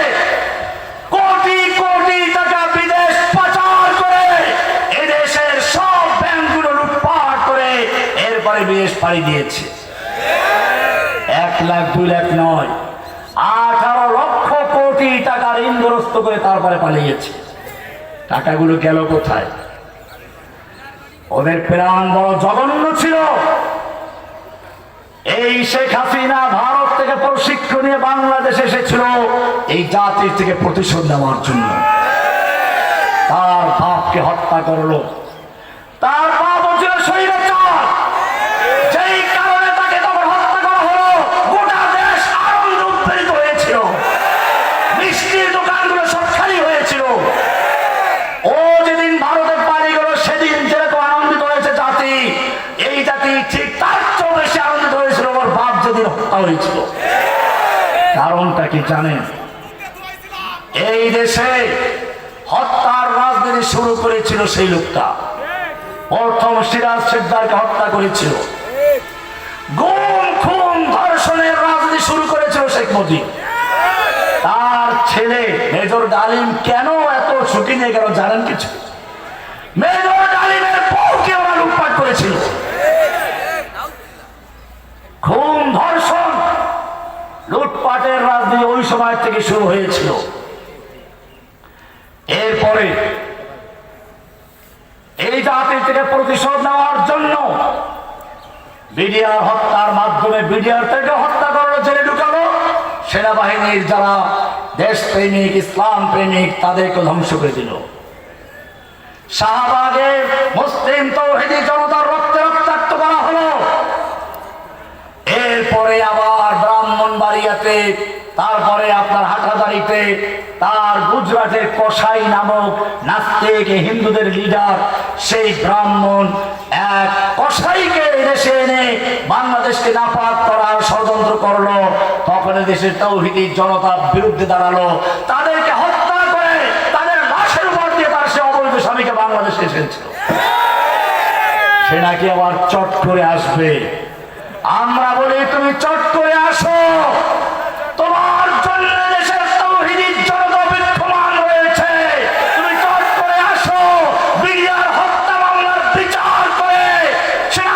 কোটি কোটি টাকা বিদেশ পাচার করে এদেশের সব ব্যাংকগুলো লুটপাট করে এরপরে বিদেশ পাড়ি দিয়েছে। 1 লাখ 2 লাখ নয়, 18 লক্ষ কোটি টাকা ঋণগ্রস্ত করে তারপরে পালিয়েছে। টাকাগুলো গেল কোথায়? ওদের প্ল্যান বড় জঘন্য ছিল। এই শেখ হাসিনা ভারত থেকে প্রশিক্ষণ নিয়ে বাংলাদেশে এসেছিল এই জাতির থেকে প্রতিশোধ নেওয়ার জন্য। তার বাপকে হত্যা করলো, তার বাপ ছিল স্বৈরাচার, যেই কারণে তাকে তখন হত্যা করা হলো। গোটা দেশ আনন্দে উৎপীড়িত হয়েছিল, মিষ্টির দোকানগুলো সব খালি হয়েছিল। ও যেদিন ভারতে পালিয়ে গেল সেদিন যেরকম আনন্দিত হয়েছে জাতি, এই জাতি ঠিক তার চেয়েও বেশি আনন্দিত হয়েছিল ওর বাপ যেদিন হত্যা হয়েছিল। কারণটা কি জানেন? এই দেশে হত্যার রাজনীতি শুরু করেছিল সেই লোকটা, প্রথম সিরাজ সিকদারকে হত্যা করেছিল। গুম খুন ধর্ষণের রাজনীতি শুরু করেছিল শেখ মুজিব। তার ছেলে মেজর ডালিম কেন এত ঝুঁকি নিয়ে গেল জানেন কিছু? মেজর ডালিমের বউকে ওরা লুটপাট করেছিল। খুন ধর্ষণ লুটপাটের রাজনীতি ওই সময় থেকে শুরু হয়েছিল। এরপরে এই জাতির থেকে প্রতিশোধ নেওয়ার জন্য বিডিআর হত্যার মাধ্যমে বিডিআর থেকে হত্যা করলো, জেলে ঢুকালো। সেনাবাহিনীর যারা দেশপ্রেমিক ইসলাম প্রেমিক তাদেরকে ধ্বংস করে দিল। শাহবাগে মুসলিম তাওহীদি জনতার রক্তে রক্তাক্ত করা হলো। এরপরে আবার ব্রাহ্মণবাড়িয়াতে, তারপরে আপনার হাটাজারিতে, তার গুজরাটের কসাই নামক নাস্তিক হিন্দুদের লিডার সেই ব্রাহ্মণ এক কসাইকে দেশে এনে বাংলাদেশকে নাপাক করার ষড়যন্ত্র করলো। তখন দেশের তাওহীদি জনতার বিরুদ্ধে দাঁড়ালো, তাদেরকে হত্যা করে তাদের লাশের উপর দিয়ে তার সে অবৈধ স্বামীকে বাংলাদেশে এসেছিল। সে নাকি আবার চট করে আসবে। আমরা বলি তুমি চট করে আসো, তোমার জন্য দেশের তাওহীদি জনতা বিক্ষমান হয়েছে। তুমি চট করে আসো, বিডিআর হত্যা মামলার বিচার করে, সেনা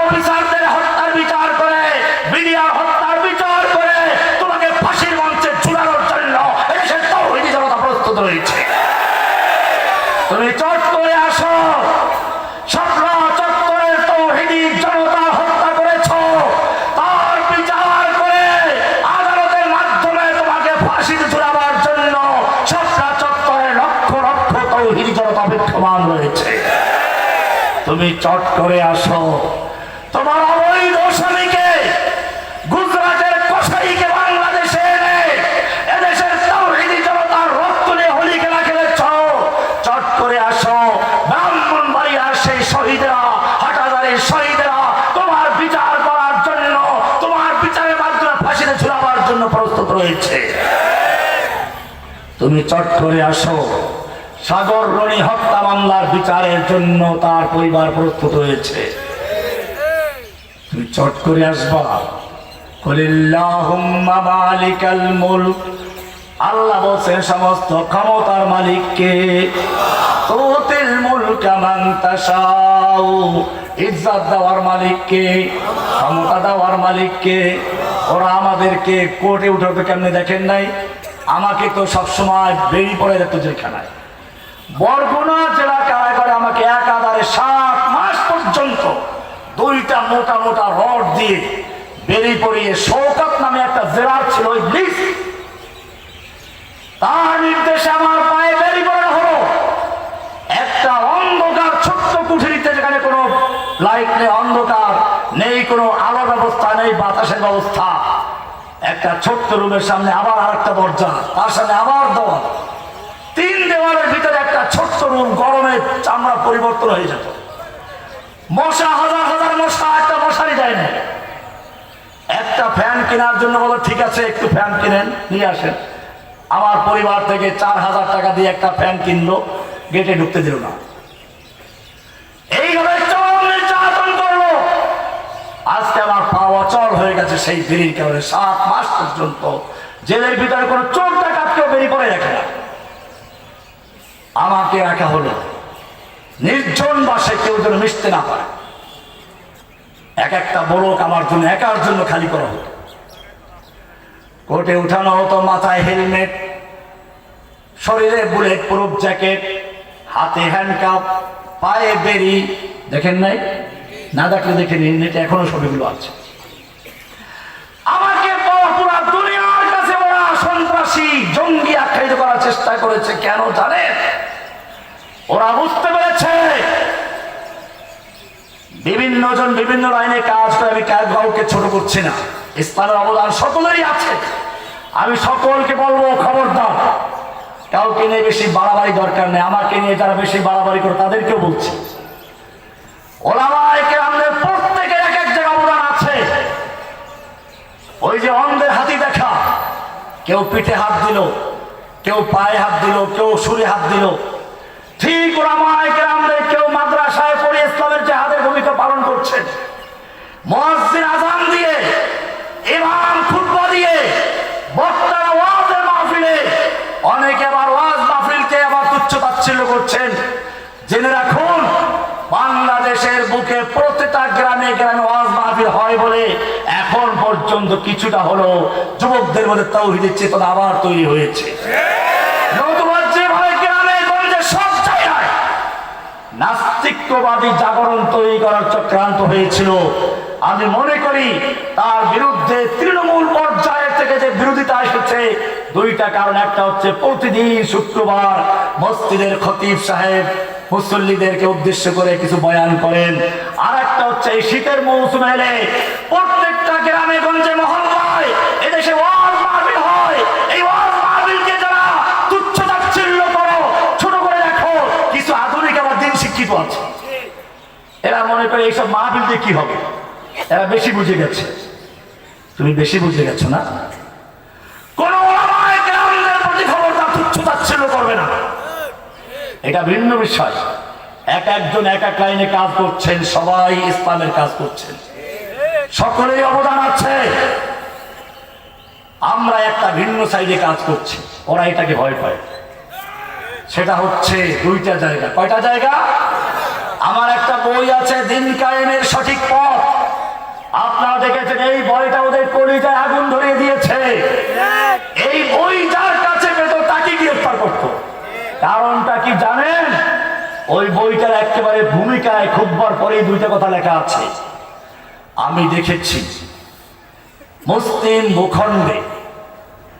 অফিসারদের হত্যার বিচার করে, বিডিআর হত্যার বিচার করে তোমাকে ফাঁসির মঞ্চে ঝুলানোর জন্য দেশের তাওহীদি জনতা প্রস্তুত রয়েছে। তুমি চট করে আসো। শাপলা চত্বরের তাওহীদি জনতা হত্যা করেছ, তার বিচার করে আদালতের মাধ্যমে তোমাকে ফাঁসিতে ঝুলাবার জন্য শাপলা চত্বরে লক্ষ লক্ষ তাওহীদি জনতা বিক্ষমান রয়েছে। তুমি চট করে আসো, তোমার অবৈধ স্বামীকে গুজরাটের কসাইকে বাংলাদেশে এনে এদেশের তাওহীদি জনতার রক্ত নিয়ে হোলি খেলা খেলেছ। চট করে আসো। ব্রাহ্মণবাড়িয়ার সেই শহীদেরা, হাটাজারির শহীদেরা তোমার বিচার করার জন্য, তোমার বিচারের মাধ্যমে ফাঁসিতে ঝুলাবার জন্য প্রস্তুত রয়েছে। তুমি চট করে আসো। সাগর রনি হত্যা মামলার বিচারের জন্য তার পরিবার প্রস্তুত হয়েছে। তুমি চট করে আসবা। কুলিল্লাহুম্মা মালিকাল মুলক, আল্লাহ বলছেন সমস্ত ক্ষমতার মালিককে। তুতিল মুলকা মান তাশাউ, ইজ্জত দেওয়ার মালিককে, ক্ষমতা দেওয়ার মালিককে। ওরা আমাদেরকে কোর্টে উঠাতে কেমনে দেখেন নাই? আমাকে তো সবসময় বেরিয়ে পড়ে যেত জেলখানায়। বরগুনা জেলা কারাগারে আমাকে একাধারে 7 মাস পর্যন্ত 2টা মোটা মোটা রড দিয়ে বেরি পরিয়ে শওকত নামে একটা জেলার ছিল ইবলিস, তার নির্দেশে আমার পায়ে বেরি পরানো হলো। একটা অন্ধকার ছোট্ট কুঠুরিতে, যেখানে কোনো লাইট নেই, অন্ধকার নেই, কোনো আলো ব্যবস্থা নেই, বাতাসের ব্যবস্থা। একটা ছোট্ট রুমের সামনে আবার আর একটা দরজা, তার সামনে আবার দেওয়াল, 3 দেওয়ালের ভিতরে একটা ছোট্ট রুম। গরমে চামড়া পরিবর্তন হয়ে যেত, মশা, হাজার হাজার মশা, একটা মশারি দেয় না। একটা ফ্যান কেনার জন্য বলো, ঠিক আছে একটু ফ্যান কিনেন, নিয়ে আসেন। আমার পরিবার থেকে 4000 টাকা দিয়ে একটা ফ্যান কিনলো, গেটে ঢুকতে দিল না। এইভাবে চরম নির্যাতন করলো। আজকে আমার পা অচল হয়ে গেছে সেই বেরির কারণে। 7 মাস পর্যন্ত জেলের ভিতরে কোনো চোর ডাকাত কেউ বেরি করে রাখে না। আমাকে রাখা হলো নির্জন বাসে, কেউ যেন মিশতে না পারে। এক একটা বড়ক আমার জন্য, একার জন্য খালি করা হতো। কোর্টে উঠানো হতো, মাথায় হেলমেট, শরীরে বুলেট প্রুফ জ্যাকেট, হাতে হ্যান্ডকাপ, পায়ে বেরি। দেখেন নাই? না দেখলে দেখে নিন, নেটে এখনো ছবিগুলো আছে। আমাকে পুরো দুনিয়ার কাছে ওরা সন্ত্রাসী, জঙ্গি আখ্যায়িত করার চেষ্টা করেছে। কেন জানেন? ওরা বুঝতে পেরেছে বিভিন্ন জন বিভিন্ন লাইনে কাজ করে। আমি কাউকে ছোট করছি না, ইসলামের অবদান সকলেরই আছে। আমি সকলকে বলবো, খবরদার, কাউকে নিয়ে বেশি বাড়াবাড়ি দরকার নেই। আমাকে নিয়ে যারা বেশি বাড়াবাড়ি করে তাদেরকেও বলছি, ওলামায়ে কেরামদের প্রত্যেকের এক এক জায়গায় অবদান আছে। ওই যে অন্ধের হাতি দেখা, কেউ পিঠে হাত দিল, কেউ পায়ে হাত দিল, কেউ সুরে হাত দিল। ঠিক ওলামায়ে কেরামদের কেউ মাদ্রাসায় পড়ে ইসলামের জিহাদের ভূমিকা পালন করছেন। মুয়াজ্জিন আযান দিয়ে, ইমাম খুতবা দিয়ে, বক্তারা ওয়াজের মাহফিলে, অনেকে আবার ওয়াজ মাহফিলকে আবার তুচ্ছ-তাচ্ছিল্য করছেন। জেনে রাখুন, বাংলাদেশের বুকে প্রতিটা গ্রামে গ্রামে ওয়াজ মাহফিল হয় বলে এখন পর্যন্ত কিছুটা হলো যুবকদের মধ্যে তাওহীদের চেতনা আবার তৈরি হয়েছে। নাস্তিকবাদী জাগরণ তৈরি করার চক্রান্ত হয়েছিল। আমি মনে করি তার বিরুদ্ধে তৃণমূল পর্যায়ে থেকে যে বিরোধিতা এসেছে, 2টা কারণ। একটা হচ্ছে প্রতিদিন শুক্রবার মসজিদের খতিব সাহেব মুসল্লিদেরকে উদ্দেশ্য করে কিছু বয়ান করেন। আর একটা হচ্ছে এই শীতের মৌসুমে এলে প্রত্যেকটা গ্রামে গঞ্জে মহল্লায় এদেশে ওয়াজ মাহফিল হয়। এই ওয়াজ মাহফিলকে যারা তুচ্ছ তাচ্ছিল্য করো, ছোট করে দেখো, কিছু আধুনিক আবার দিন শিক্ষিত আছে, এরা মনে করে এইসব মাহফিল দিয়ে কি হবে। এরা বেশি বুঝে গেছে। তুমি বেশি বুঝে গেছো না? কোন ওলামায়ে কেরামদের প্রতি খবরদার তুচ্ছ তাচ্ছিল্য করবে না, এটা ভিন্ন বিষয়। এক একজন এক এক লাইনে কাজ করছেন, সবাই ইসলামের কাজ করছেন, সকলেই অবদান আছে। আমরা একটা ভিন্ন সাইডে কাজ করছি, ওরা এটাকে ভয় পায়। সেটা হচ্ছে 2টা জায়গা। কয়টা জায়গা? আমার একটা বই আছে, দিন কায়েমের সঠিক পথ। আপনারা দেখেছেন, এই বইটা ওদের কলিজায় আগুন ধরিয়ে দিয়েছে। এই বই যার কাছে পেত তাকে গ্রেফতার করতো। কারণটা কি জানেন? ওই বইটার একেবারে ভূমিকায় খুববার পরেই 2টা কথা লেখা আছে। আমি দেখেছি মুসলিম ভূখণ্ডে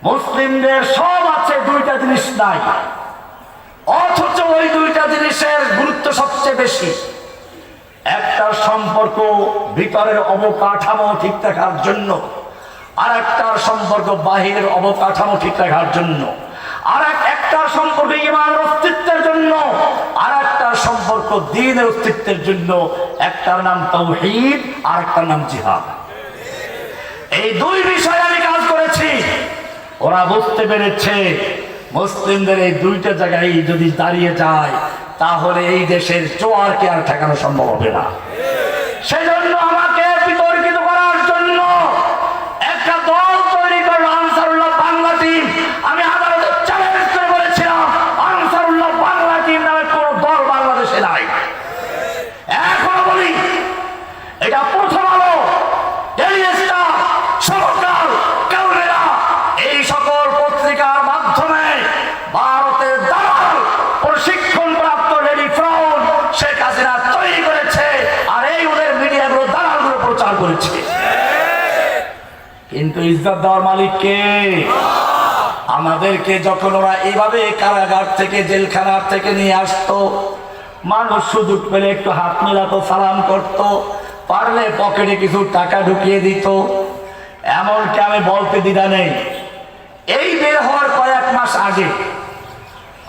মুসলিমদের সব আছে, 2টা জিনিস নাই, অথচ ওই 2টা জিনিসের গুরুত্ব সবচেয়ে বেশি। একটার সম্পর্ক ভিতরের অবকাঠামো ঠিক রাখার জন্য, আর একটার সম্পর্ক বাহিরের অবকাঠামো ঠিক রাখার জন্য, আর একটার সম্পর্ক ঈমানের অস্তিত্বের জন্য, আর একটার সম্পর্ক দ্বীনের অস্তিত্বের জন্য। একটার নাম তাওহীদ, আর একটার নাম জিহাদ। এই 2 বিষয়ে আমি কাজ করেছি। ওরা বুঝতে পেরেছে মুসলিমদের এই 2টা জায়গায় যদি দাঁড়িয়ে যায়, তাহলে এই দেশের জোয়ারকে আর ঠেকানো সম্ভব হবে না। সেই জন্য আমাকে বিতর্কিত করার জন্য একটা দল তৈরি করলো, আনসারুল্লাহ বাংলা টিম। আমি আদালতে চ্যালেঞ্জ করে বলেছিলাম, আনসারুল্লাহ বাংলা টিম নামে কোন দল বাংলাদেশে নাই। এখনো বলি, এটা প্রথম আলো, ডেইলি স্টার, সমকাল, কালবেলা, এই সকল পত্রিকার মাধ্যমে ভারতের দালাল প্রশিক্ষণ প্রাপ্ত লেডি ফ্রাউন শেখ হাসিনা তৈরি করেছে। আর এই ওদের মিডিয়া কিন্তু ইজ্জত দেওয়ার মালিক কে? আমাদেরকে যখন ওরা এইভাবে কারাগার থেকে জেলখানার থেকে নিয়ে আসতো, মানুষ সুযোগ পেলে একটু হাত মেলাতো, সালাম করত, পারলে পকেটে কিছু টাকা ঢুকিয়ে দিত। এমনকি আমি বলতে দ্বিধা নেই, এই বের হওয়ার কয়েক মাস আগে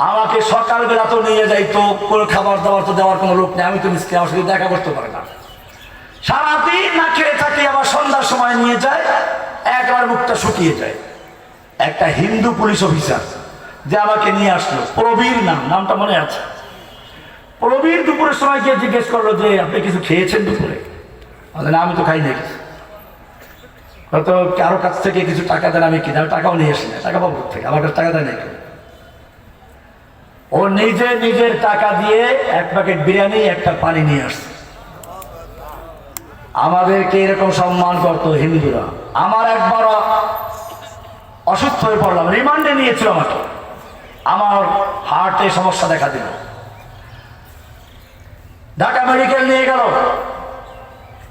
আমাকে সকালবেলা তো নিয়ে যাইতো, কোনো খাবার দাবার তো দেওয়ার কোনো লোক নেই, আমি তো মিসকে আমার সাথে দেখা করতে পারি না, সারাদিন না খেয়ে থাকি, আবার সন্ধ্যার সময় নিয়ে যায়, একবার মুখটা শুকিয়ে যায়। একটা হিন্দু পুলিশ অফিসার যে আমাকে নিয়ে আসলো, প্রবীর নামটা মনে আছে, প্রবীর দুপুরের সময় গিয়ে জিজ্ঞেস করলো যে আপনি কিছু খেয়েছেন দুপুরে? না, আমি তো খাই নাই। হয়তো কারো কাছ থেকে কিছু টাকা দেন, আমি কিনা টাকাও নিয়ে আসি না, টাকা পাবো থেকে, আমার কাছে টাকা দেয় নাই। ও নিজে নিজের টাকা দিয়ে এক প্যাকেট বিরিয়ানি, একটা পানি নিয়ে আসছে। আমাদেরকে এরকম সম্মান করতো হিন্দুরা। আমার একবার অসুস্থ হয়ে পড়লাম, রিমান্ডে নিয়েছিল আমাকে, আমার হার্টে সমস্যা দেখা দিল, ঢাকা মেডিকেল নিয়ে গেল,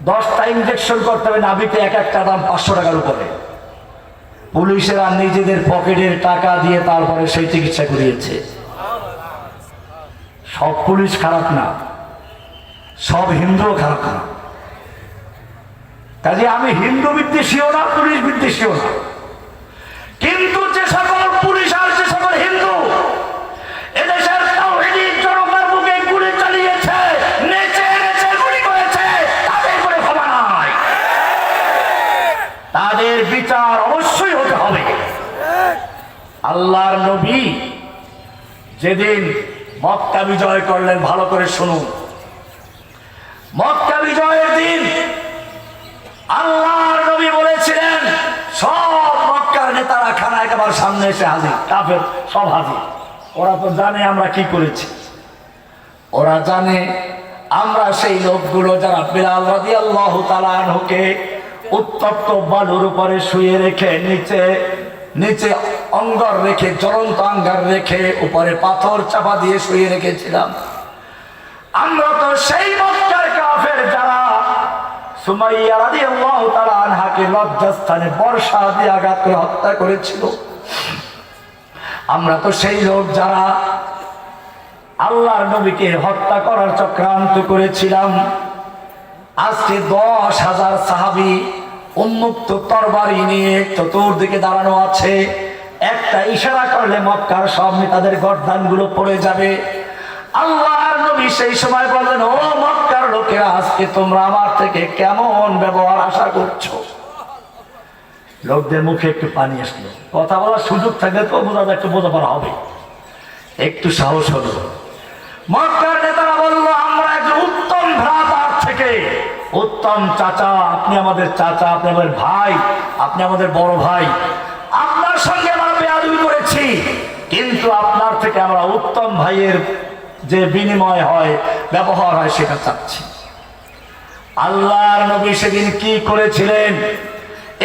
10টা ইঞ্জেকশন করতে হবে, নাভিতে এক একটা দাম 500 টাকার উপরে। পুলিশেরা নিজেদের পকেটের টাকা দিয়ে তারপরে সেই চিকিৎসা করিয়েছে। সব পুলিশ খারাপ না, সব হিন্দুও খারাপ না। কাজে আমি হিন্দু বিদ্বেষীও না, পুলিশ বিদ্বেষীও না, কিন্তু যে সকল পুলিশ আর যে সকল হিন্দু এদেশের তাওহীদের জনতার বুকে গুলি চালিয়েছে, নেচে নেচে গুলি করেছে, তাদের করে ক্ষমা নাই, তাদের বিচার অবশ্যই হতে হবে। আল্লাহর নবী যেদিন মক্কা বিজয় করলেন, ভালো করে শুনুন, মক্কা বিজয়ের দিন আল্লাহর নবী বলেছিলেন সব মক্কার নেতারা খানায় খাবার সামনে এসে হাজির, কাফের সব হাজির। ওরা তো জানে আমরা কি করেছি, ওরা জানে আমরা সেই লোকগুলো যারা বিলাল রাদিয়াল্লাহু তাআলা আনহুকে উত্তপ্ত বালুর উপরে শুয়ে রেখে নিচে অঙ্গার রেখে, জ্বলন্ত অঙ্গার রেখে উপরে পাথর চাপা দিয়ে শুয়ে রেখেছিলাম। আমরা তো সেই মক্কার কাফের যারা সুমাইয়া রাদিয়াল্লাহু তাআলা আনহাকে লজ্জাস্থানে বর্ষা দিয়ে আঘাত করে হত্যা করেছিল। আমরা তো সেই লোক যারা আল্লাহর নবীকে হত্যা করার চক্রান্ত করেছিলাম। আজকে 10,000 সাহাবী উন্মুক্ত তরবারি নিয়ে চতুর্দিকে দাঁড়ানো আছে, একটা ইশারা করলে মক্কার সব নেতাদের গর্দানগুলো পড়ে যাবে। আল্লাহর নবী সেই সময় বললেন, ও মক্কার লোকেরা, আজকে তোমরা আমার থেকে কেমন ব্যবহার আশা করছো? লোকদের মুখে একটু পানি আসলো, কথা বলার সুযোগ থাকলে তো একটু বোঝাপড়া হবে, একটু সাহস হলো। মক্কার নেতারা বলল, আমরা একজন উত্তম ভ্রাতার থেকে উত্তম চাচা, আপনি আমাদের চাচা, আপনি আমাদের ভাই, আপনি আমাদের বড় ভাই, আপনার সঙ্গে আমরা বেয়াদবি করেছি, কিন্তু আপনার থেকে আমরা উত্তম ভাইয়ের যে বিনিময় হয়, ব্যবহার হয়, সেটা চাচ্ছি। আল্লাহর নবী সেদিন কি করেছিলেন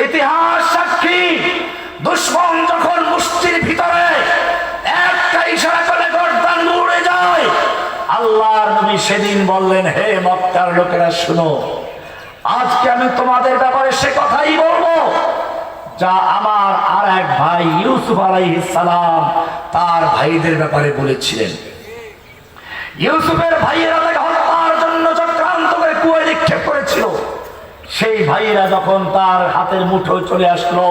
ইতিহাস সাক্ষী। দুশমন যখন মুষ্টির ভিতরে একটা ইশারা করে গর্দান উড়ে যায়, আল্লাহর নবী সেদিন বললেন, হে মক্কার লোকেরা শুনো, আজকে আমি তোমাদের ব্যাপারে সে কথাই বলবো যা আমার আর এক ভাই ইউসুফ আলাইহিস সালাম তার ভাইদের ব্যাপারে বলেছিলেন। ইউসুফের ভাইয়েরা তাকে হত্যার জন্য চক্রান্ত করে কুয়ায় নিক্ষেপ করেছিল। সেই ভাইয়েরা যখন তার হাতের মুঠোয় চলে আসলো,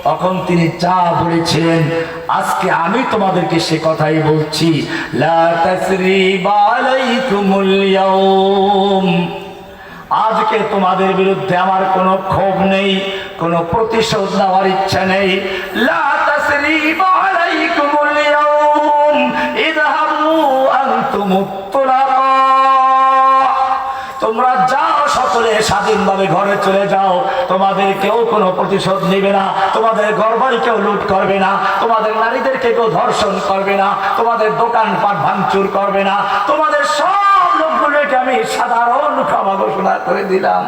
তখন তিনি যা বলেছিলেন, আজকে আমি তোমাদেরকে সে কথাই বলছি, লা তাসরিবা আলাইকুমুল ইয়াউম, আজকে তোমাদের বিরুদ্ধে আমার কোনো ক্ষোভ নেই, কোনো প্রতিশোধ নেওয়ার ইচ্ছা নেই। লা তাসরিবা আলাইকুমুল ইয়াউম ইযহাবু আনতুমুত তুলাকা, তোমরা যাও, সকলে স্বাধীনভাবে ঘরে চলে যাও, তোমাদের কেউ কোনো প্রতিশোধ নেবে না, তোমাদের ঘরবাড়ি কেউ লুট করবে না, তোমাদের নারীদেরকে কেউ ধর্ষণ করবে না, তোমাদের দোকানপাট ভাঙচুর করবে না, তোমাদের সব লোকগুলোকে আমি সাধারণ ক্ষমা ঘোষণা করে দিলাম।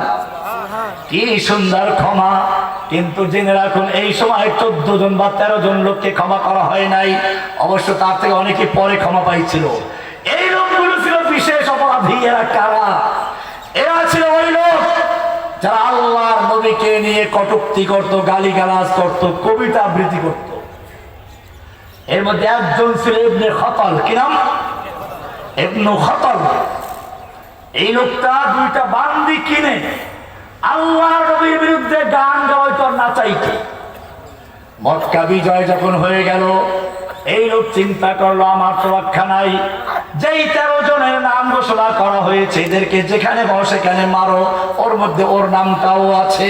কি সুন্দর ক্ষমা! কিন্তু জেনে রাখুন, এই সময় 14 জন বা 13 জন লোককে ক্ষমা করা হয় নাই। অবশ্য তার থেকে অনেকে পরে ক্ষমা পাইছিল। এই লোকগুলো ছিল বিশেষ অপরাধী। এরা কারা? এরা ছিল ওই লোক যারা আল্লাহর নবীকে নিয়ে কটূক্তি করত, গালিগালাজ করত, কবিতা আবৃত্তি করত। এর মধ্যে একজন ছিল ইবনে খতাল। কি নাম? ইবনে খতাল। এই লোকটা দুইটা বান্দি কিনে আল্লাহর নবীর বিরুদ্ধে গান গাওয়াইতো আর নাচাইতো। মক্কা বিজয় যখন হয়ে গেল, এই লোক চিন্তা করলো আমার তো রক্ষা নাই, যেই 13 জনের নাম ঘোষণা করা হয়েছে এদেরকে যেখানে পাও সেখানে মারো, ওর মধ্যে ওর নামটাও আছে।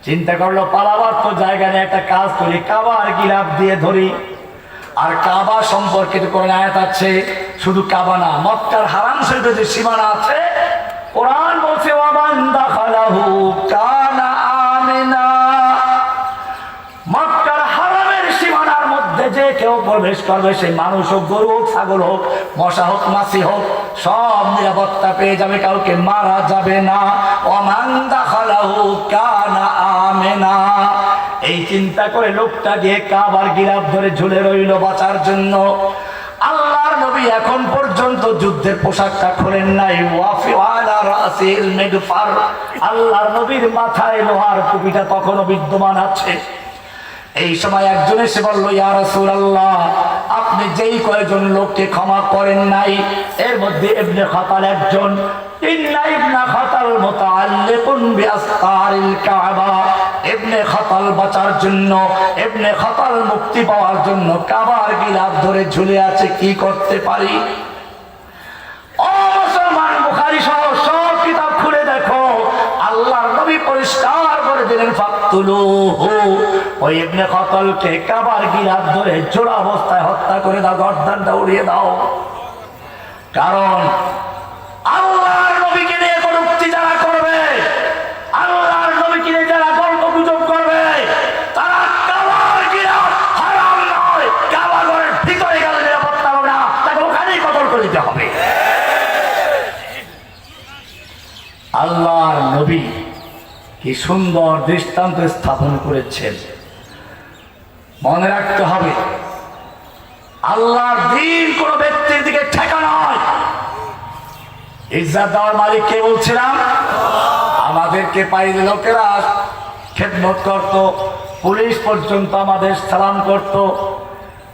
চিন্তা করলো পালাবার তো জায়গা নেই, একটা কাজ করি, কাবার গিলাফ দিয়ে ধরি। আর কাবা সম্পর্কিত কোন আয়াত আছে, শুধু কাবা না, মক্কার হারাম শরীফে যে সীমানা আছে, কোরআন বলছে ওয়ামান দাখালাহু কানা আমিনা। মক্কার হারামের সীমানার মধ্যে যে কেউ প্রবেশ করবে, সেই মানুষ হোক, গরু হোক, ছাগল হোক, মশা হোক, মাছি হোক, সব নিরাপত্তা পেয়ে যাবে, কাউকে মারা যাবে না। ওয়ামান দাখালাহু কানা আমিনা। এই চিন্তা করে লোকটা গিয়ে কাবার গিলাফ ধরে ঝুলে রইল বাঁচার জন্য। আল্লাহর নবী এখন পর্যন্ত যুদ্ধের পোশাকটা খোলেন নাই। আল্লাহর নবীর মাথায় লোহার টুপিটা তখনও বিদ্যমান আছে। এই সময় একজন এসে বলল, ইয়া রাসূলুল্লাহ, আপনি যেই কয়েকজন লোককে ক্ষমা করেন নাই, এর মধ্যে ইবনে খতাল একজন। ইন্না ইবনে খতাল মুতাআল্লিকুন বিআসতারিল কাবা। ইবনে খতাল বাঁচার জন্য, ইবনে খতাল মুক্তি পাওয়ার জন্য কাবার গিলাফ ধরে ঝুলে আছে, কি করতে পারি? ও মুসলমান, বুখারী সহ সব কিতাব খুলে দেখো, আল্লাহর নবী পরিষ্কার করে দিলেন ফাকতুলুহু। ওই ইবনে খতালকে কাবার গিলাফ ধরে জোড়া অবস্থায় হত্যা করে দাও, গর্দানটা উড়িয়ে দাও। কারণ আল্লাহর নবীকে নিয়ে কটূক্তি যারা করবে, আল্লাহর নবীকে নিয়ে যারা গল্পগুজব করবে, তারা কাবার গিলাফ হারাম নয়, কাবা ঘরের ভিতরে গেলে নিরাপত্তা হবে না, তাকে ওখানেই কতল করে দিতে হবে। আল্লাহর নবী কি সুন্দর দৃষ্টান্ত স্থাপন করেছেন। মনে রাখতে হবে, আল্লাহর দ্বীন কোন ব্যক্তির দিকে ঠেকা নয়। ইজ্জত দেওয়ার মালিক কে বলছিলাম? আমাদেরকে পাইলে লোকেরা খেদমত করত, পুলিশ পর্যন্ত আমাদের সালাম করত।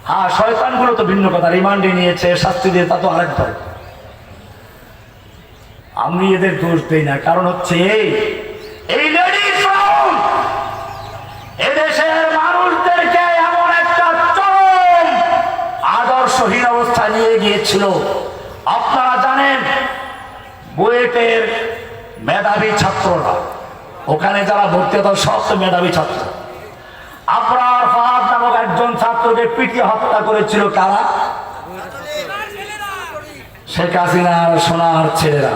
হ্যাঁ, শয়তানগুলো তো ভিন্ন কথা, রিমান্ডে নিয়েছে, শাস্তি দিয়ে, তা তো আরেক দল। আমি এদের দোষ দেই না, কারণ হচ্ছে এই লেডিস রাউন্ড এদেশের মানুষদেরকে এমন একটা চরম আদর্শহীন অবস্থা নিয়ে গিয়েছিল। আপনারা জানেন, বুয়েটের মেধাবী ছাত্ররা, ওখানে যারা ভর্তি হতো সব তো মেধাবী ছাত্র। আবরার ফাহাদ নামক একজন ছাত্রকে পিটিয়ে হত্যা করেছিল কারা? শেখ হাসিনার সোনার ছেলেরা।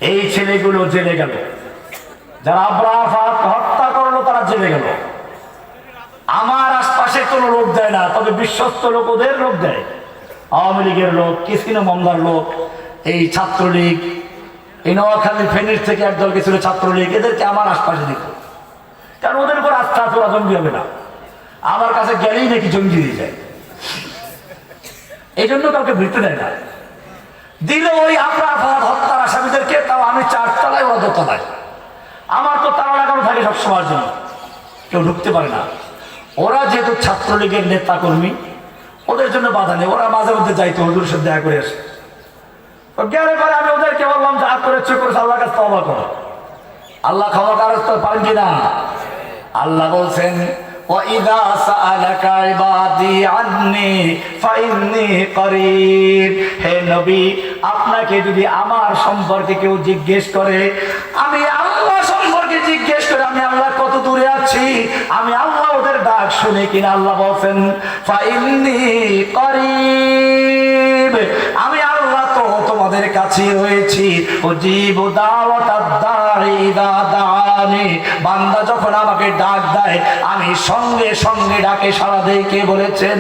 এই ছেলেগুলো জেলে গেল, যারা আবরার ফাহাদকে হত্যা করলো তারা জেলে গেল। আমার আশপাশে কোনো লোক দেয় না, তবে বিশ্বস্ত লোক ওদের লোক দেয়। আওয়ামী লীগের লোক, কিসিনো মামলার লোক, এই ছাত্রলীগ, এই নোয়াখালী ফেনীর থেকে একদল গেছিল ছাত্রলীগ, এদেরকে আমার আশপাশে দিত, কারণ ওদের উপর আস্থা আছে, ওরা জঙ্গি হবে না। আমার কাছে গেলেই নাকি জঙ্গি দিয়ে যায়, এই জন্য কাউকে ভিড়তে দেয় না। দিল ওই আবরার ফাহাদ হত্যার আসামিদেরকে, তাও আমি 4 তলায়, ওরা 2 তলায়। আমার তো তারা লাগানো থাকে সবসময়ের জন্য, কেউ ঢুকতে পারে না। ওরা যেহেতু ছাত্রলীগের নেতা কর্মী, ওদের জন্য বাধা নেই, ওরা মাঝে মধ্যে যাইতো, হুজুরের সাথে দেখা করে আসে। গেলে পরে আমি ওদেরকে বললাম যে আর করেছে আল্লাহ কাছে তওবা করো। আল্লাহ ক্ষমা করতে পারেন কিনা? আল্লাহ বলছেন, وَإِذَا سَأَلَكَ عِبَادِي عَنِّي فَإِنِّي قَرِيبٌ। হে নবী, আপনাকে যদি আমার সম্পর্কে কেউ জিজ্ঞেস করে, আমি আল্লাহ সম্পর্কে জিজ্ঞেস করে, আমি আল্লাহ কত দূরে আছি, আমি আল্লাহ ওদের ডাক শুনি কিনা, আল্লাহ বলছেন فَإِنِّي قَرِيبٌ, আমি আল্লাহ তো তোমাদের কাছে রয়েছি। উজিবু দাওয়াতাদ দাঈ ইযা দাআনি, বান্দা যখন আমাকে ডাক দেয় আমি সঙ্গে সঙ্গে ডাকে সাড়া দেই। কে বলেছেন?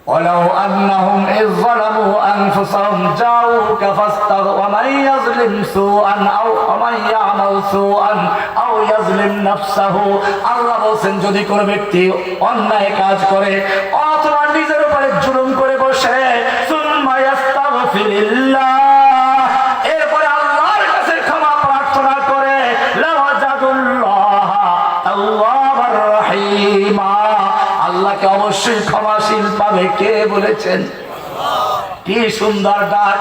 ওয়ালাউ আন্নাহুম ইয যালামু আনফুসাহুম জাউকা ফাস্তাগফিরু ওয়া মান ইয়াযলিম সুআন আও মান ইয়ামাল সুআন আও ইয়াযলিম নাফসাহু। আল্লাহ বলেন, যদি কোনো ব্যক্তি অন্যায় কাজ করে অথবা নিজের উপরে জুলুম করে বসে, সুম্মা ইয়াস্তাগফিরিল্লাহ, অবশ্যই ক্ষমাশীল পাবে। কে বলেছেন? কি সুন্দর ডাক!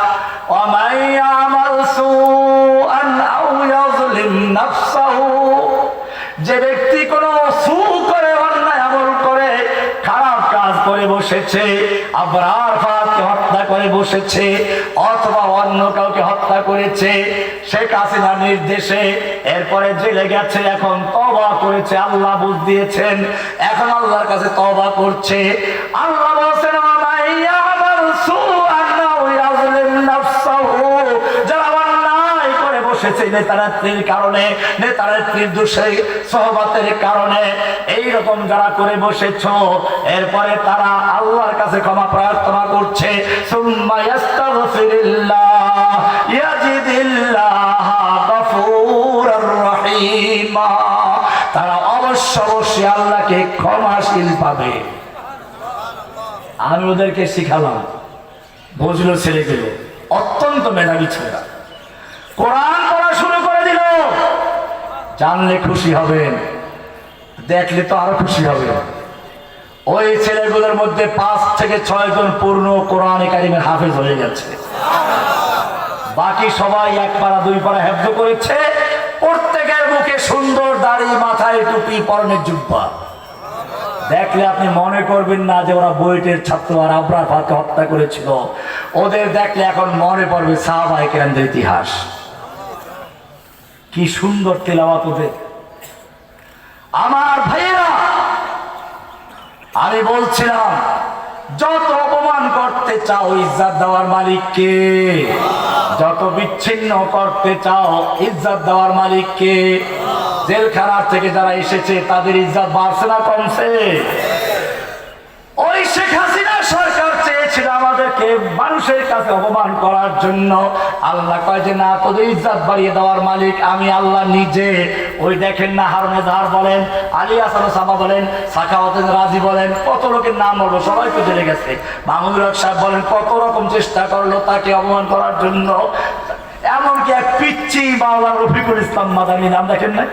ওয়ামাই ইয়ামাল সুআন আও ইয়াযলিম নাফসাহু, যে ব্যক্তি কোনো সু করে, অন্যায় আমল করে, খারাপ কাজ করে বসেছে, আবরার ফাতকে হত্যা করে বসেছে, অথবা অন্য কাউকে হত্যা করেছে শেখ হাসিনার নির্দেশে, এরপরে জেলে গেছে, এখন তওবা করেছে, আল্লাহ বুঝ দিয়েছেন, এখন আল্লাহর কাছে তওবা করছে। আল্লাহ বলেন ওয়ামাই ইয়ামাল সুআন আও ইয়াযলিম নাফসাহু, যারা অন্যায় করে বসেছে নেতানেত্রীর কারণে, নেতানেত্রীর দোষে, সহবতের কারণে, এইরকম যারা করে বসেছ, এরপরে তারা আল্লাহর কাছে ক্ষমা প্রার্থনা করছে, সুম্মা ইস্তাগফিরুল্লাহ ইয়াজিদিল্লাহ গফুরুর রহিমা, তারা অবশ্যই আল্লাহকে ক্ষমাশীল পাবে। আমি ওদেরকে শিখালাম, বুঝলো ছেলেগুলো, অত্যন্ত মেধাবী ছেলেরা, কোরআন পড়া শুরু করে দিল। জানলে খুশি হবেন, দেখলে তো আরো খুশি হবে। ওই ছেলেগুলোর মধ্যে 5 থেকে 6 জন পূর্ণ কোরআন কারীমের হাফেজ হয়ে গেছে। বাকি সবাই 1 পারা 2 পারা হেফজ করেছে। প্রত্যেকের মুখে সুন্দর দাড়ি, মাথায় টুপি, পরনে জুব্বা। দেখলে আপনি মনে করবেন না যে ওরা বুয়েটের ছাত্র আর আবরার ফাতকে হত্যা করেছিল। ওদের দেখলে এখন মনে পড়বে সাহাবায়ে কেরামদের ইতিহাস। কি সুন্দর তেলাওয়াত ওদের। আমার ভাইয়েরা, আমি বলছিলাম, যত অপমান করতে চাও ইজ্জত দেওয়ার মালিককে, যত বিচ্ছিন্ন করতে চাও ইজ্জত দেওয়ার মালিককে। জেলখানার থেকে যারা এসেছে তাদের ইজ্জত বাড়ছে না কমছে? ওই শেখ হাসিনা সরকার চেয়েছিল আমাদেরকে মানুষের কাছে অপমান করার জন্য। আল্লাহ কয় যে না, তোদের ইজ্জত বাড়িয়ে দেওয়ার মালিক আমি আল্লাহ নিজে। ওই দেখেন না, হারুন এজাহার বলেন, আলী হাসান সামা বলেন, সাখাওয়াত রাজি বলেন, কত লোকের নাম বলবো, সবাই তো জেলে গেছে। মাহমুদুল হক সাহেব বলেন, কত রকম চেষ্টা করলো তাকে অপমান করার জন্য। এমনকি এক পিচ্চি মাওলানা রফিকুল ইসলাম মাদানী, নাম দেখেন না?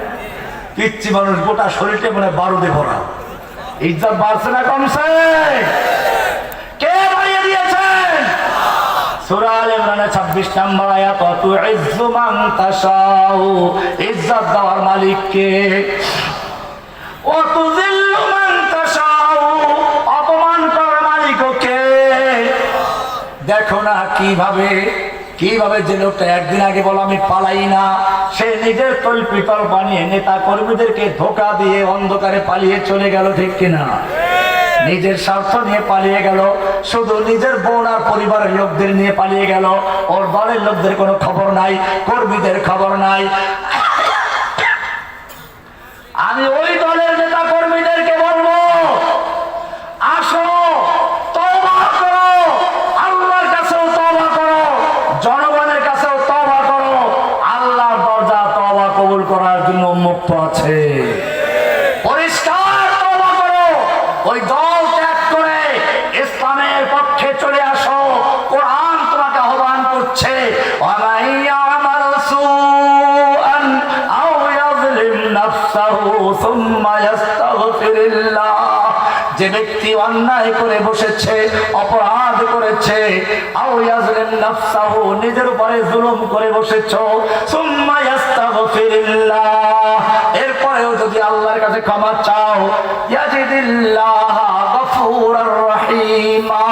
পিচ্চি মানুষ, গোটা শরীরটা মানে বারুদে ভরা। ইজ্জত বাড়ছে না কমছে? কে বাড়িয়ে দিয়েছেন? সূরা আলে ইমরানের 26 নম্বর আয়াত, তুইজ্জু মান তাশাউ, ইজ্জত দেওয়ার মালিক কে? ওয়া তুযিল্লু মান তাশাউ, অপমান করার মালিক কে? দেখো না কিভাবে যে লোকটা একদিন আগে বলো আমি পালাই না, সে নিজের তল্পিতল বানিয়ে নেতা কর্মীদেরকে ধোঁকা দিয়ে অন্ধকারে পালিয়ে চলে গেল, ঠিক কিনা? নিজের স্বার্থ নিয়ে পালিয়ে গেল, শুধু নিজের বোন আর পরিবারের লোকদের নিয়ে পালিয়ে গেল। ওর দলের লোকদের কোনো খবর নাই, কর্মীদের খবর নাই। আমি ওই দলের নেতা কর্মীদেরকে বলবো, আসো তওবা করো, আল্লাহর কাছেও তওবা করো, জনগণের কাছেও তওবা করো। আল্লাহর দরজা তওবা কবুল করার জন্য উন্মুক্ত আছে। পরিষ্কার তওবা করো, ওই দল ত্যাগ করে ইসলামের পক্ষে চলে আসো। কোরআন তোমাকে আহ্বান করছে, ওয়ামান ইয়ামাল সুআন আও ইয়াযলিম নাফসাহু সুম্মা ইস্তাগফিরুল্লাহ, যে ব্যক্তি অন্যায় করে বসেছে, অপরাধ করেছে, আও ইয়াযলিম নাফসাহু, নিজের উপরে জুলুম করে বসেছো, সুম্মা ইস্তাগফিরুল্লাহ, এরপরেও যদি আল্লাহর কাছে ক্ষমা চাও, ইয়াজিদিল্লাহ গফুরুর রহিমা,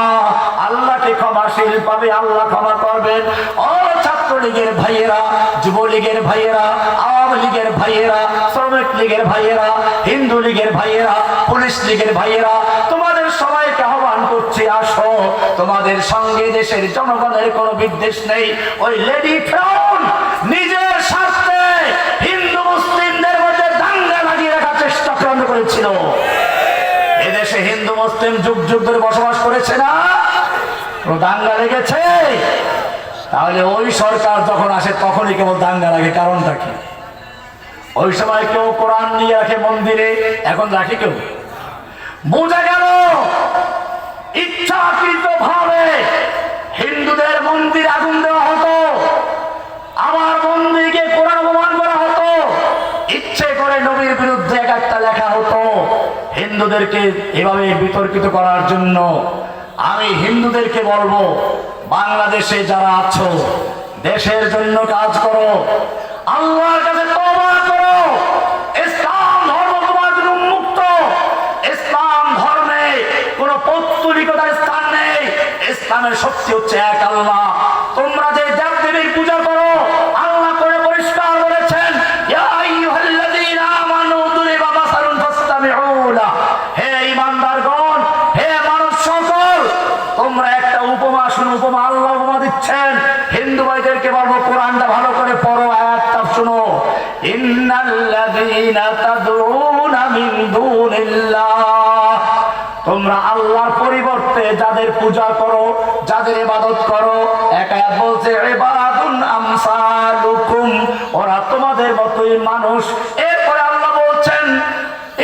আল্লাহকে ক্ষমাশীল পাবে, আল্লাহ ক্ষমা করবেন। ও ছাত্রলীগের ভাইয়েরা, যুবলীগের ভাইয়েরা, আওয়ামী লীগের ভাইয়েরা, শ্রমিক লীগের ভাইয়েরা, হিন্দু লীগের ভাইয়েরা, পুলিশ লীগের ভাইয়েরা, তোমাদের সবাইকে আহ্বান করছি, আসো। তোমাদের সঙ্গে দেশের জনগণের কোনো বিদ্বেষ নেই। ওই লেডি ফ্রাউন নিজের স্বার্থে হিন্দু মুসলিমদের মধ্যে দাঙ্গা লাগিয়ে রাখার চেষ্টা করেছিল। এদেশে হিন্দু মুসলিম যুগ যুগ ধরে বসবাস করেছে না, দাঙ্গা লেগেছে। তাহলে ওই সরকার যখন আসে তখনই কেবল দাঙ্গা লাগে, কারণটা কি? ওই সময় কেউ কোরআন নিয়ে রাখে মন্দিরে, এখন রাখে কেউ? বোঝা গেল ইচ্ছাকৃত ভাবে হিন্দুদের মন্দির আগুন দেওয়া হতো, আমার মন্দিরকে কোরআন অপমান করা হতো, ইচ্ছে করে নবীর বিরুদ্ধে একটা লেখা হতো। হিন্দুদেরকে এভাবে বিতর্কিত করার জন্য আমি হিন্দুদেরকে বলবো, বাংলাদেশে যারা আছো দেশের জন্য কাজ করো, আল্লাহর কাছে তওবা করো। ইসলাম ধর্ম তোমার জন্য উন্মুক্ত। ইসলাম ধর্মে কোনো পৌত্তলিকতার স্থান নেই। ইসলামের শক্তি হচ্ছে এক আল্লাহ। তোমরা যে দেবদেবীর পূজা করো, আল্লাহ করে পরিষ্কার বলেছেন, ইয়া আইয়ুহাল্লাযীনা আমানু দুরিবা মাসালুন ফাসতামিউ লাহ। হে ঈমানদারগণ, হে মানব সকল, তোমরা একটা উপমা শুনো। উপমা আল্লাহ উপমা দিচ্ছেন। হিন্দু ভাইদেরকে বলবো, কোরআনটা ভালো করে পড়ো, আয়াতটা শুনো। ইন্নাল্লাযীনা তাদউনা মিন দুনিল্লাহ, তোমরা আল্লাহর পরিবর্তে যাদের পূজা করো, যাদের ইবাদত করো, এক আয়াত বলছে ইবাদুন আমসালুকুম, ওরা তোমাদের মতোই মানুষ। এরপরে আল্লাহ বলছেন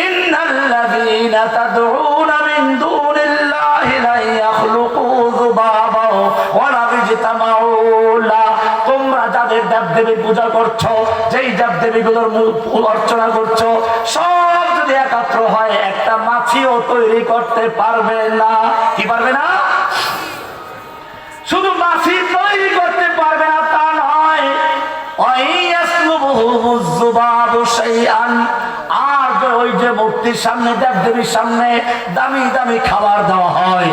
ইন্নাল্লাযীনা তাদউনা মিন দুনিল্লাহি লা ইয়াখলুকু যুবাবা ওয়া লা ইয়াজতামাউ লা, তোমরা যাদের দেবদেবীর পূজা করছো, যেই দেবদেবীগুলোর অর্চনা করছো, সব যদি একাত্র হয় একটা মাছিও তৈরি করতে পারবে না। কি পারবে না? শুধু মাছি তৈরি করতে পারবে না তা নয়, আর ওই যে মূর্তির সামনে, দেবদেবীর সামনে দামি দামি খাবার দেওয়া হয়,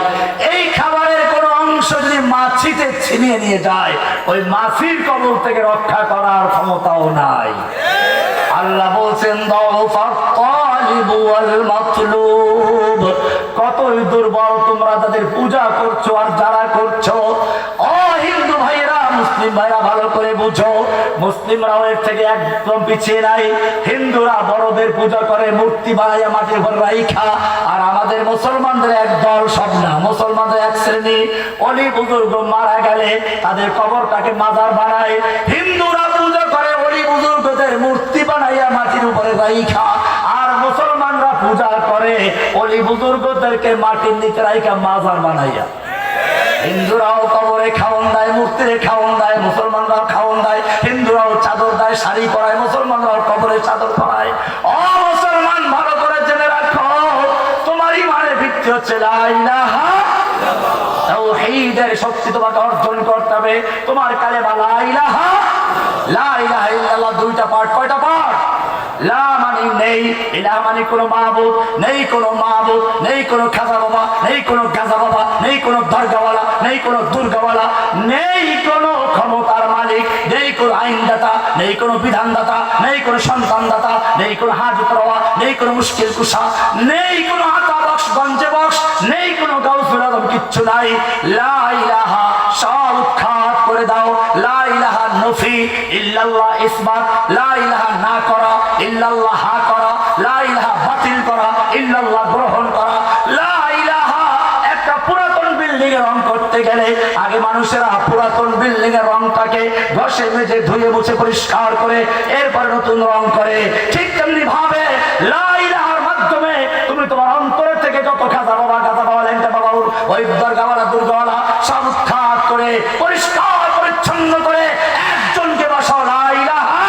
এই খাবারের কোন অংশ যদি মাছিতে ছিনিয়ে নিয়ে যায়, ওই মাছির কবল থেকে রক্ষা করার ক্ষমতাও নাই। আল্লাহ বলছেন কতই দুর্বল তোমরা তাদের পূজা করছো আর যারা করছো। ও হিন্দু ভাইরা, মুসলিম ভাইরা ভালো করে বুঝো, মুসলিমরাও এর থেকে একদম পিছিয়ে নাই। হিন্দুরা বড়দের পূজা করে, মূর্তি বানাইয়া মাটির উপর রাইখা, আর আমাদের মুসলমানদের এক দল, সব না, মুসলমানদের এক শ্রেণী অলি বুজুর্গ মারা গেলে তাদের কবরটাকে মাজার বানায়। হিন্দুরা পূজা করে অলি বুজুর্গদের মূর্তি বানাইয়া মাটির উপরে রাইখা, আর মুসলমানরা পূজা করে অলি বুজুর্গদেরকে মাটির নিচে রাইখা মাজার বানাইয়া। হিন্দুরাও কবরে খাওয়ান দেয়, মূর্তিরে খাওয়ান দেয়, মুসলমানরাও খাওয়ান দেয়। হিন্দুরাও চাদর দেয়, শাড়ি পরায়, মুসলমানরাও কবরে চাদর পরায়। ও মুসলমান, ভালো করে জেনে রাখো, তোমার ইমানের ভিত্তি হচ্ছে লা ইলাহা ইল্লাল্লাহ। তাওহীদের শক্তি তোমাকে অর্জন করতে হবে। তোমার কালেমা লা ইলাহা ইল্লাল্লাহ দুইটা পার্ট। কয়টা পার্ট? লা মানে নেই, ইলাহ মানে কোনো মাবুদ নেই, কোনো মাবুদ নেই, কোনো খাজা বাবা নেই, কোনো গাজা বাবা নেই, কোনো দরগাওয়ালা নেই, কোনো দুর্গাওয়ালা নেই, কোনো ক্ষমতার মালিক নেই, কোনো আইনদাতা নেই, কোনো বিধানদাতা নেই, কোনো সন্তানদাতা নেই, কোনো হাজত রওয়া নেই, কোনো মুশকিল কুশা নেই, কোনো আতা বক্স গঞ্জে বক্স নেই, কোনো গাউসুল আজম, কিচ্ছু নাই। লা ইলাহা সব উৎখাত করে দাও। লা ইলাহা নফি, ইল্লাল্লাহ ইসবাত। লা ইলাহা না করা, ইল্লাল্লাহ হা করা। লা ইলাহা বাতিল করা, ইল্লাল্লাহ গ্রহণ করা। লা ইলাহা, একটা পুরাতন বিল্ডিং এর রং করতে গেলে আগে মানুষেরা পুরাতন বিল্ডিং এর রংটাকে ঘষে মেজে ধুয়ে মুছে পরিষ্কার করে এরপরে নতুন রং করে। ঠিক তেমনি ভাবে লা ইলাহার মাধ্যমে তুমি তোমার অন্তর থেকে যত খাজা বাবা, গাজা বাবা, ল্যাংটা বাবা, ওই দরগাওয়ালা, দুর্গাওয়ালা সব উৎখাত করে পরিষ্কার পরিচ্ছন্ন করে একজনকে বসাও। লা ইলাহা,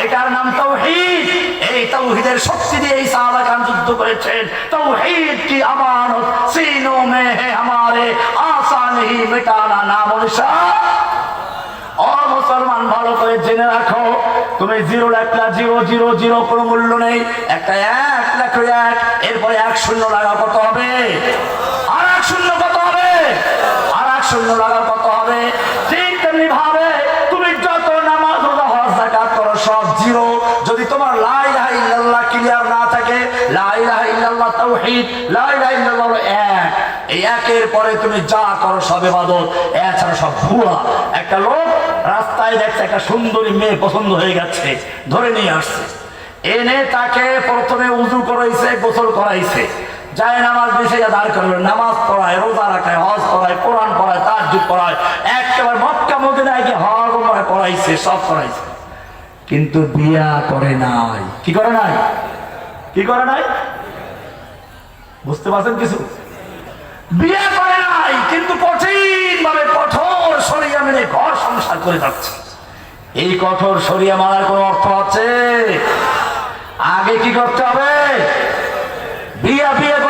এটার নাম তাওহীদ। এই তাওহীদের শক্তি দিয়ে এই সাহাবাগণ যুদ্ধ করেছেন। তাওহীদ কি আমানত सीनों में है हमारे, आसान नहीं मिटाना नाम निशान। ও মুসলমান, ভালো করে জেনে রাখো, তুমি জিরো লেখলা, 000 কোনো মূল্য নেই। একটা 1 লেখো 1, এরপরে 1 শূন্য লাগা কত হবে? আর 1 শূন্য কত হবে? আর 1 শূন্য লাগা কত হবে? ঠিক তেমনি ভাবে তুমি যত নামাজ, রোজা, হজ, যাকাত করো সব জিরো। যদি তোমার লা ইলাহা ইল্লাল্লাহ ক্লিয়ার না থাকে, লা ইলাহা ইল্লাল্লাহ তাওহীদ, লা ইলাহা ইল্লাল্লাহ এক, এই একের পরে তুমি যা করো সব ইবাদত, এছাড়া সব ভুয়া। একটা লোক রাস্তায় দেখছে একটা সুন্দরী মেয়ে পছন্দ হয়ে গেছে, ধরে নিয়ে আসছে, এনে তাকে প্রথমে উযু করাইছে, গোসল করাইছে, যায় নামাজ বিছিয়ে দাঁড় করবে, নামাজ পড়ায়, রোজা রাখায়, হজ পড়ায়, কোরআন পড়ায়, তাহাজ্জুদ পড়ায়, একেবারে মক্কা মদিনায় গিয়ে হজ উমরা করাইছে, সব করাইছে, কিন্তু বিয়া করে নাই। কি করে নাই? কি করে নাই? বুঝতে পারছেন কিছু? বিয়ে করে নাই, কিন্তু কঠিন ভাবে কঠোর শরিয়া মেনে ঘর সংসার করে যাচ্ছে। এই কঠোর শরিয়া মানার কোন অর্থ আছে? আগে কি করতে হবে? বিয়া বিয়ে